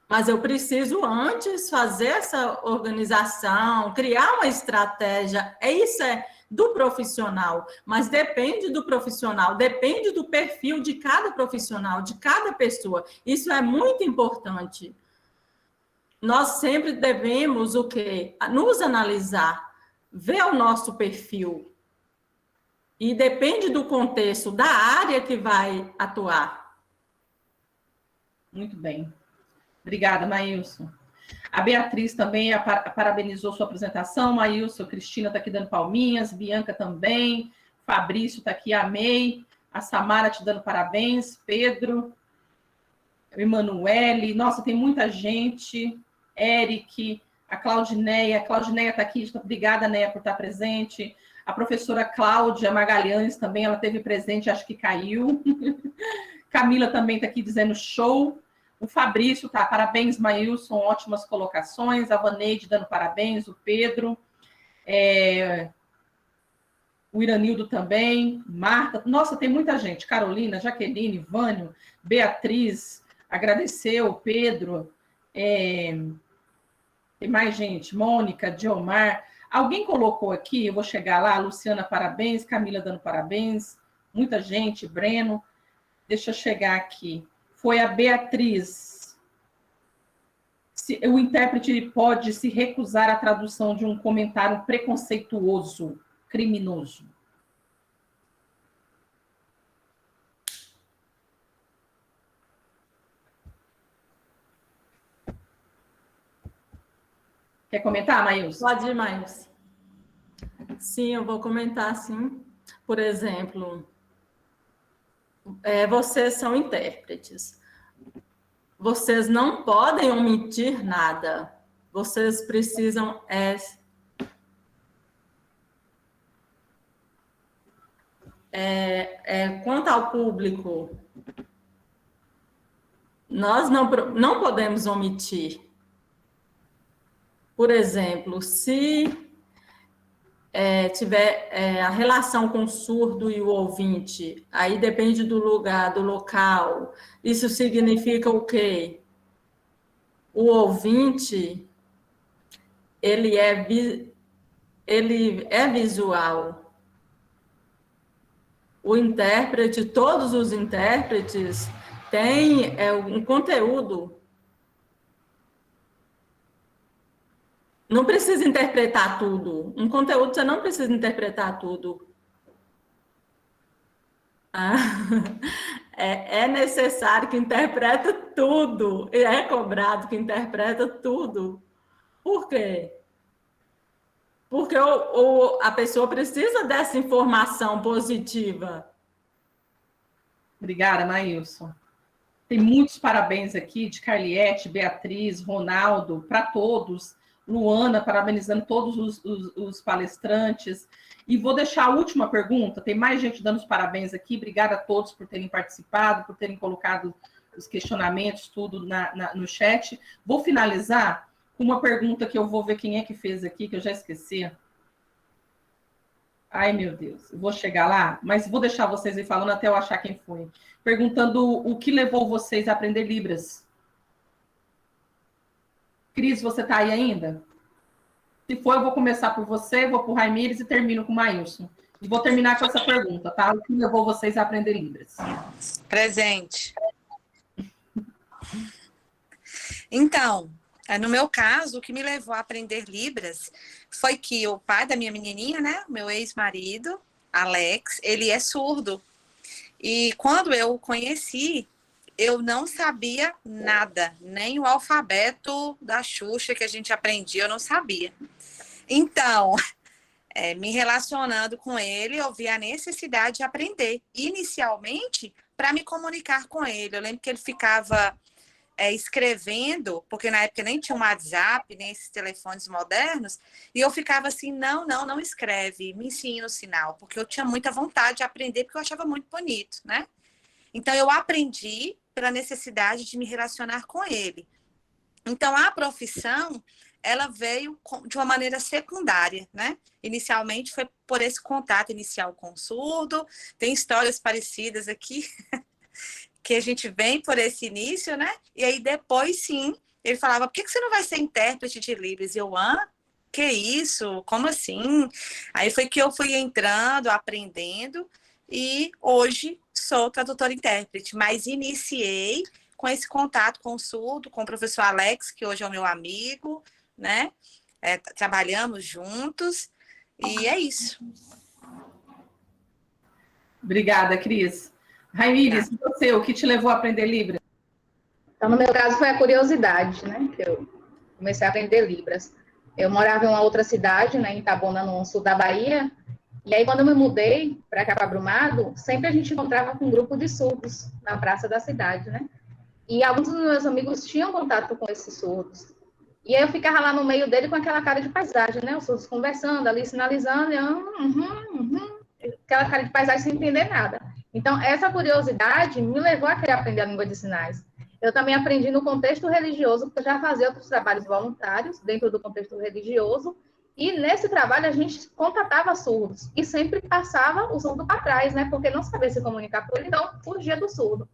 Mas eu preciso antes fazer essa organização, criar uma estratégia. Isso é do profissional, mas depende do profissional, depende do perfil de cada profissional, de cada pessoa. Isso é muito importante. Nós sempre devemos o quê? Nos analisar, ver o nosso perfil. E depende do contexto, da área que vai atuar. Muito bem. Obrigada, Maílson. A Beatriz também parabenizou sua apresentação. Maílson, Cristina está aqui dando palminhas. Bianca também. Fabrício está aqui, amei. A Samara te dando parabéns. Pedro. Emanuele. Nossa, tem muita gente. Eric. A Claudineia. A Claudineia está aqui. Obrigada, Neia, por estar presente. A professora Cláudia Magalhães também, ela esteve presente, acho que caiu. Camila também está aqui dizendo show. O Fabrício tá, parabéns, Maílson, ótimas colocações. A Vaneide dando parabéns, o Pedro. O Iranildo também. Marta, nossa, tem muita gente. Carolina, Jaqueline, Vânio, Beatriz, agradeceu, Pedro. Tem mais gente, Mônica, Diomar. Alguém colocou aqui, eu vou chegar lá, Luciana, parabéns, Camila dando parabéns, muita gente, Breno. Deixa eu chegar aqui. Foi a Beatriz. O intérprete pode se recusar à tradução de um comentário preconceituoso, criminoso. Quer comentar, Maílson? Pode ir, Maílson. Sim, eu vou comentar, sim. Por exemplo, vocês são intérpretes. Vocês não podem omitir nada. Vocês precisam... quanto ao público, nós não podemos omitir. Por exemplo, se tiver a relação com o surdo e o ouvinte, aí depende do lugar, do local. Isso significa o quê? O ouvinte, ele é visual. O intérprete, todos os intérpretes têm um conteúdo. Não precisa interpretar tudo. Um conteúdo você não precisa interpretar tudo. É necessário que interprete tudo. E é cobrado que interpreta tudo. Por quê? Porque a pessoa precisa dessa informação positiva. Obrigada, Maílson. Tem muitos parabéns aqui de Carliette, Beatriz, Ronaldo, para todos. Luana, parabenizando todos os palestrantes. E vou deixar a última pergunta. Tem mais gente dando os parabéns aqui. Obrigada a todos por terem participado, por terem colocado os questionamentos, tudo no chat. Vou finalizar com uma pergunta que eu vou ver quem é que fez aqui, que eu já esqueci. Ai, meu Deus. Eu vou chegar lá, mas vou deixar vocês ir falando até eu achar quem foi. Perguntando o que levou vocês a aprender Libras. Cris, você está aí ainda? Se for, eu vou começar por você, vou por Raimires e termino com o Maílson. E vou terminar com essa pergunta, tá? O que levou vocês a aprender Libras? Presente. Então, no meu caso, o que me levou a aprender Libras foi que o pai da minha menininha, né, meu ex-marido, Alex, ele é surdo. E quando eu o conheci, eu não sabia nada, nem o alfabeto da Xuxa que a gente aprendia, eu não sabia. Então, me relacionando com ele, eu vi a necessidade de aprender. Inicialmente, para me comunicar com ele. Eu lembro que ele ficava escrevendo, porque na época nem tinha um WhatsApp, nem esses telefones modernos, e eu ficava assim, não escreve, me ensina o sinal, porque eu tinha muita vontade de aprender, porque eu achava muito bonito, né? Então, eu aprendi pela necessidade de me relacionar com ele. Então, a profissão, ela veio de uma maneira secundária, né? Inicialmente, foi por esse contato inicial com o surdo. Tem histórias parecidas aqui, que a gente vem por esse início, né? E aí, depois, sim, ele falava, por que você não vai ser intérprete de Libras? E eu, que isso? Como assim? Aí foi que eu fui entrando, aprendendo, e hoje sou tradutora-intérprete, mas iniciei com esse contato com o surdo, com o professor Alex, que hoje é o meu amigo, né? Trabalhamos juntos, e é isso. Obrigada, Cris. Raimires, e você, o que te levou a aprender Libras? Então, no meu caso, foi a curiosidade, né? Que eu comecei a aprender Libras. Eu morava em uma outra cidade, né, em Itabuna, no sul da Bahia. E aí, quando eu me mudei para cá, para Brumado, sempre a gente encontrava com um grupo de surdos na praça da cidade, né? E alguns dos meus amigos tinham contato com esses surdos. E aí eu ficava lá no meio dele com aquela cara de paisagem, né? Os surdos conversando ali, sinalizando, e aquela cara de paisagem sem entender nada. Então, essa curiosidade me levou a querer aprender a língua de sinais. Eu também aprendi no contexto religioso, porque eu já fazia outros trabalhos voluntários dentro do contexto religioso, e nesse trabalho a gente contatava surdos, e sempre passava o surdo para trás, né? Porque não sabia se comunicar com ele, então fugia do surdo.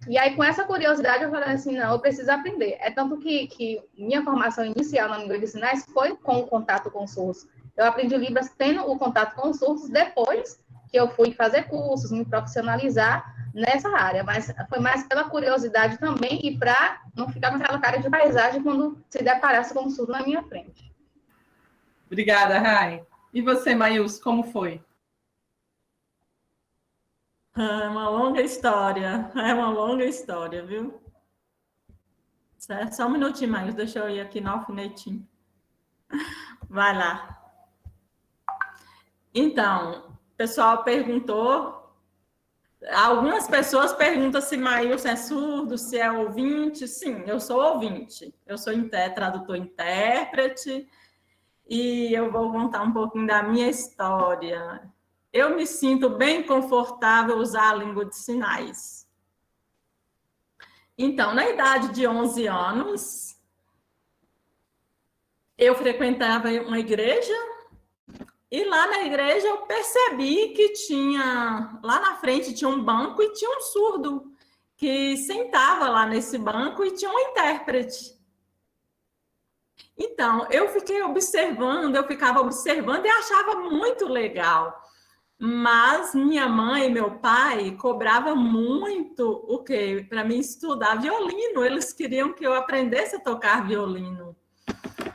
E aí, com essa curiosidade, eu falei assim, não, eu preciso aprender. É tanto que minha formação inicial na língua de sinais foi com o contato com surdos. Eu aprendi Libras tendo o contato com os surdos depois que eu fui fazer cursos, me profissionalizar nessa área, mas foi mais pela curiosidade também e para não ficar com aquela cara de paisagem quando se deparasse com um surdo na minha frente. Obrigada, Rai. E você, Maílson, como foi? É uma longa história, viu? Certo? Só um minutinho, Maílson, deixa eu ir aqui no alfinetinho. Vai lá. Então, o pessoal perguntou, algumas pessoas perguntam se Maílson é surdo, se é ouvinte. Sim, eu sou ouvinte. Eu sou tradutor-intérprete e eu vou contar um pouquinho da minha história. Eu me sinto bem confortável usar a língua de sinais. Então, na idade de 11 anos, eu frequentava uma igreja. E lá na igreja eu percebi que lá na frente tinha um banco e tinha um surdo que sentava lá nesse banco e tinha um intérprete. Então, eu ficava observando e achava muito legal. Mas minha mãe e meu pai cobravam muito o quê? Para mim estudar violino. Eles queriam que eu aprendesse a tocar violino.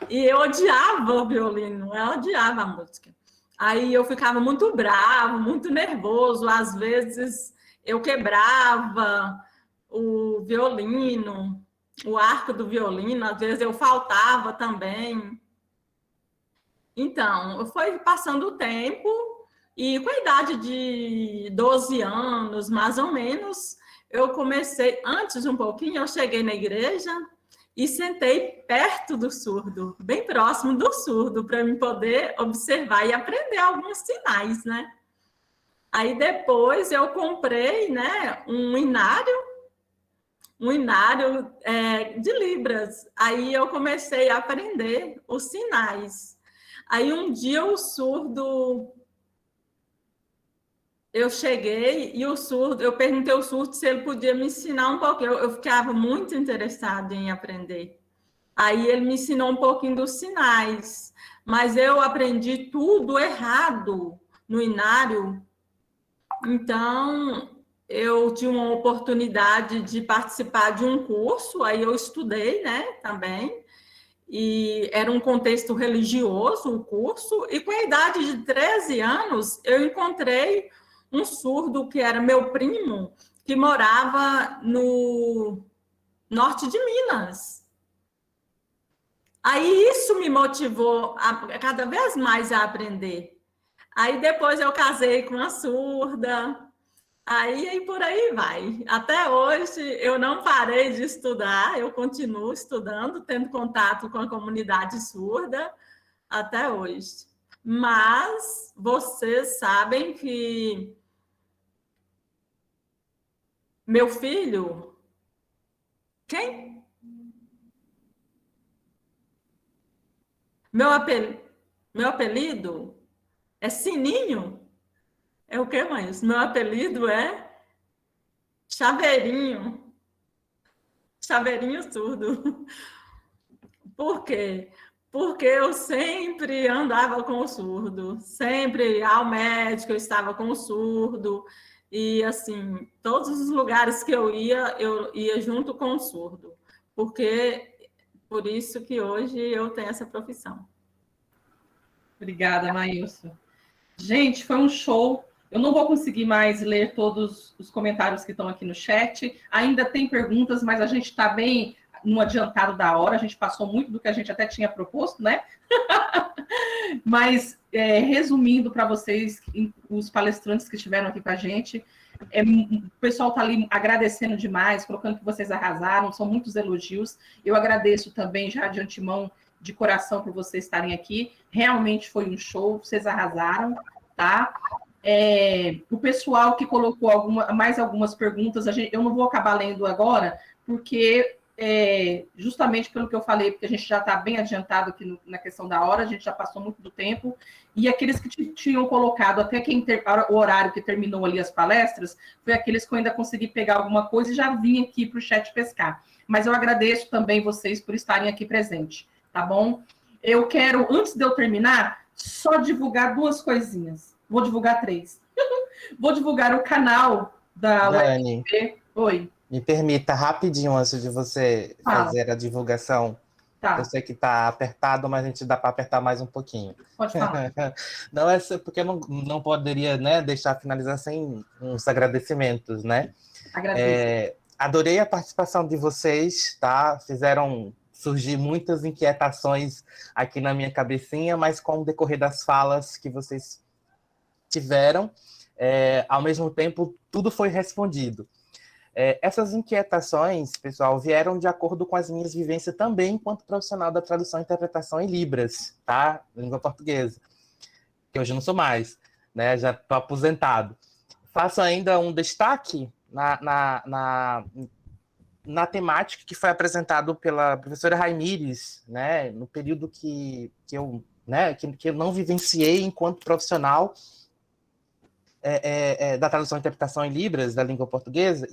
E eu odiava o violino, eu odiava a música. Aí eu ficava muito bravo, muito nervoso. Às vezes eu quebrava o violino, o arco do violino, às vezes eu faltava também. Então, foi passando o tempo e com a idade de 12 anos, mais ou menos, eu comecei, antes um pouquinho, eu cheguei na igreja e sentei perto do surdo, bem próximo do surdo, para eu poder observar e aprender alguns sinais, né? Aí depois eu comprei, né, um inário de Libras. Aí eu comecei a aprender os sinais. Aí um dia o surdo... Eu cheguei e eu perguntei ao surdo se ele podia me ensinar um pouco. Eu ficava muito interessada em aprender. Aí ele me ensinou um pouquinho dos sinais, mas eu aprendi tudo errado no inário. Então, eu tive uma oportunidade de participar de um curso, aí eu estudei, né, também, e era um contexto religioso o curso, e com a idade de 13 anos, eu encontrei um surdo que era meu primo, que morava no norte de Minas. Aí isso me motivou a cada vez mais a aprender. Aí depois eu casei com uma surda, aí por aí vai. Até hoje eu não parei de estudar, eu continuo estudando, tendo contato com a comunidade surda até hoje. Mas vocês sabem que meu filho... Quem? Meu apelido é Sininho? É o que, mãe? Meu apelido é Chaveirinho. Chaveirinho surdo. Por quê? Porque eu sempre andava com o surdo. Sempre ao médico eu estava com o surdo. E, assim, todos os lugares que eu ia junto com o surdo. Por isso que hoje eu tenho essa profissão. Obrigada, Maílson. Gente, foi um show. Eu não vou conseguir mais ler todos os comentários que estão aqui no chat. Ainda tem perguntas, mas a gente está bem no adiantado da hora. A gente passou muito do que a gente até tinha proposto, né? Mas, resumindo para vocês, os palestrantes que estiveram aqui com a gente, o pessoal está ali agradecendo demais, colocando que vocês arrasaram, são muitos elogios. Eu agradeço também já de antemão, de coração, por vocês estarem aqui. Realmente foi um show, vocês arrasaram, tá? O pessoal que colocou mais algumas perguntas, eu não vou acabar lendo agora, porque justamente pelo que eu falei, porque a gente já está bem adiantado aqui na questão da hora, a gente já passou muito do tempo, e aqueles que tinham colocado até o horário que terminou ali as palestras, foi aqueles que eu ainda consegui pegar alguma coisa e já vim aqui para o chat pescar. Mas eu agradeço também vocês por estarem aqui presentes, tá bom? Eu quero, antes de eu terminar, só divulgar 2 coisinhas. Vou divulgar 3. Vou divulgar o canal da Dani, UFB. Oi. me permita rapidinho, antes de você fazer a divulgação. Tá. Eu sei que está apertado, mas a gente dá para apertar mais um pouquinho. Pode falar. Não, porque eu não poderia, né, deixar finalizar sem uns agradecimentos, né? Agradeço. Adorei a participação de vocês, tá? Fizeram surgir muitas inquietações aqui na minha cabecinha, mas com o decorrer das falas que vocês tiveram, ao mesmo tempo, tudo foi respondido. Essas inquietações, pessoal, vieram de acordo com as minhas vivências também enquanto profissional da tradução e interpretação em Libras, tá? Língua portuguesa. Que hoje eu não sou mais, né? Já estou aposentado. Faço ainda um destaque na temática que foi apresentado pela professora Raimires, né? No período que eu não vivenciei enquanto profissional da tradução e interpretação em Libras da língua portuguesa,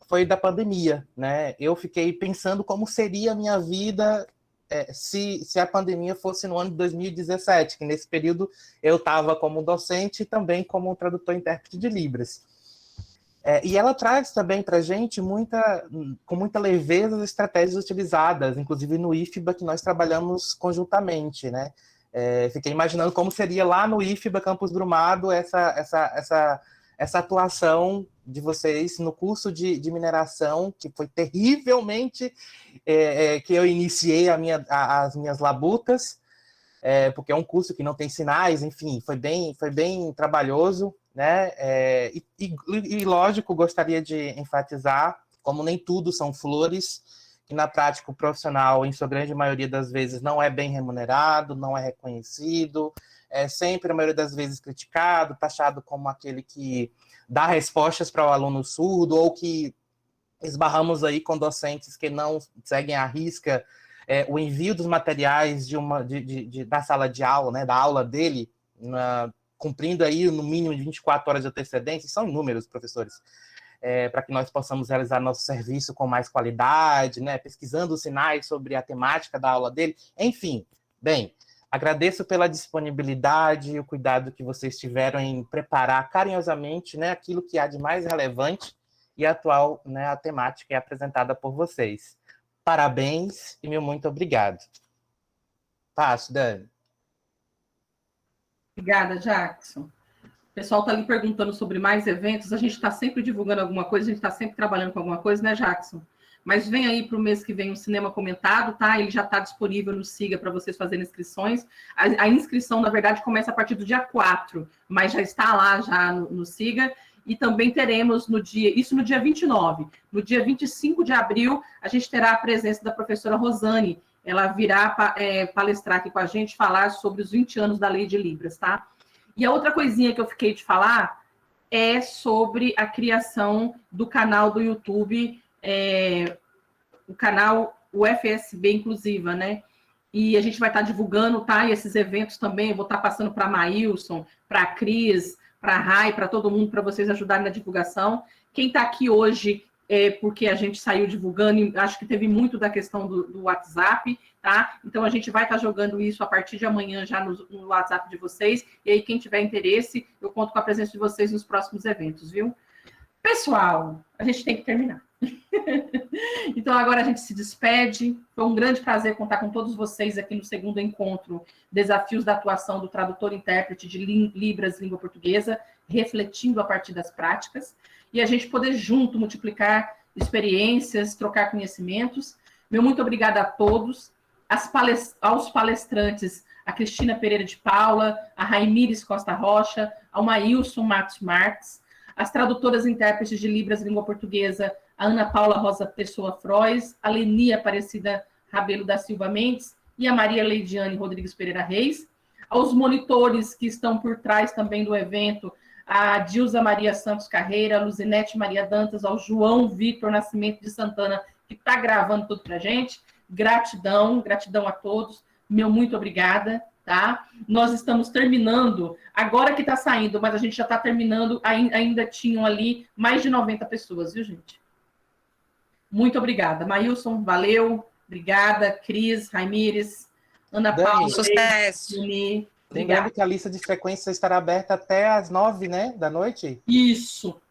foi da pandemia, né? Eu fiquei pensando como seria a minha vida se a pandemia fosse no ano de 2017, que nesse período eu estava como docente e também como tradutor e intérprete de Libras. E ela traz também para a gente com muita leveza as estratégias utilizadas, inclusive no IFBA, que nós trabalhamos conjuntamente, né? Fiquei imaginando como seria lá no IFBA Campus Brumado essa atuação de vocês no curso de mineração, que foi terrivelmente que eu iniciei as minhas labutas, porque é um curso que não tem sinais, enfim, foi bem trabalhoso, né? E lógico, gostaria de enfatizar, como nem tudo são flores, que na prática o profissional, em sua grande maioria das vezes, não é bem remunerado, não é reconhecido, é sempre, a maioria das vezes, criticado, taxado como aquele que dá respostas para o aluno surdo, ou que esbarramos aí com docentes que não seguem à risca o envio dos materiais da sala de aula, né, da aula dele, cumprindo aí no mínimo de 24 horas de antecedência. São inúmeros, professores, para que nós possamos realizar nosso serviço com mais qualidade, né, pesquisando os sinais sobre a temática da aula dele. Enfim, bem, agradeço pela disponibilidade e o cuidado que vocês tiveram em preparar carinhosamente, né, aquilo que há de mais relevante e atual, né, a temática é apresentada por vocês. Parabéns e meu muito obrigado. Passo, Dani. Obrigada, Jackson. O pessoal está ali perguntando sobre mais eventos. A gente está sempre divulgando alguma coisa, a gente está sempre trabalhando com alguma coisa, né, Jackson? Mas vem aí para o mês que vem um cinema comentado, tá? Ele já está disponível no SIGA para vocês fazerem inscrições. A inscrição, na verdade, começa a partir do dia 4, mas já está lá já no SIGA. E também teremos no dia 29. No dia 25 de abril, a gente terá a presença da professora Rosane. Ela virá palestrar aqui com a gente, falar sobre os 20 anos da Lei de Libras, tá? E a outra coisinha que eu fiquei de falar é sobre a criação do canal do YouTube, o canal UFSB Inclusiva, né? E a gente vai estar divulgando, tá? E esses eventos também, eu vou estar passando para a Maílson, para a Cris, para a Rai, para todo mundo, para vocês ajudarem na divulgação. Quem está aqui hoje porque a gente saiu divulgando, e acho que teve muito da questão do WhatsApp, tá? Então, a gente vai estar jogando isso a partir de amanhã já no WhatsApp de vocês, e aí, quem tiver interesse, eu conto com a presença de vocês nos próximos eventos, viu? Pessoal, a gente tem que terminar. Então, agora a gente se despede. Foi um grande prazer contar com todos vocês aqui no segundo encontro Desafios da Atuação do Tradutor e Intérprete de Libras Língua Portuguesa, refletindo a partir das práticas, e a gente poder junto multiplicar experiências, trocar conhecimentos. Meu muito obrigada a todos, aos palestrantes, a Cristina Pereira de Paula, a Raimires Costa Rocha, ao Maílson Matos Marques, as tradutoras e intérpretes de Libras Língua Portuguesa, a Ana Paula Rosa Pessoa Frois, a Leni Aparecida Rabelo da Silva Mendes e a Maria Leidiane Rodrigues Pereira Reis, aos monitores que estão por trás também do evento, a Dilza Maria Santos Carreira, a Luzinete Maria Dantas, ao João Vitor Nascimento de Santana, que está gravando tudo para a gente. Gratidão, gratidão a todos. Meu muito obrigada, tá? Nós estamos terminando, agora que está saindo, mas a gente já está terminando, ainda tinham ali mais de 90 pessoas, viu, gente? Muito obrigada. Maílson, valeu. Obrigada. Cris, Raimires, Ana Paula. Sucesso. Lembrando que a lista de frequência estará aberta até às 9, né, da noite? Isso.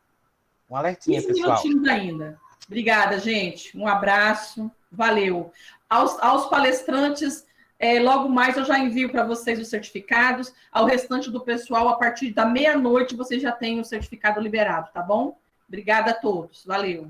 Um alertinha, 15 pessoal. minutinhos ainda. Obrigada, gente. Um abraço. Valeu. Aos palestrantes, logo mais eu já envio para vocês os certificados. Ao restante do pessoal, a partir da meia-noite, vocês já têm o certificado liberado, tá bom? Obrigada a todos. Valeu.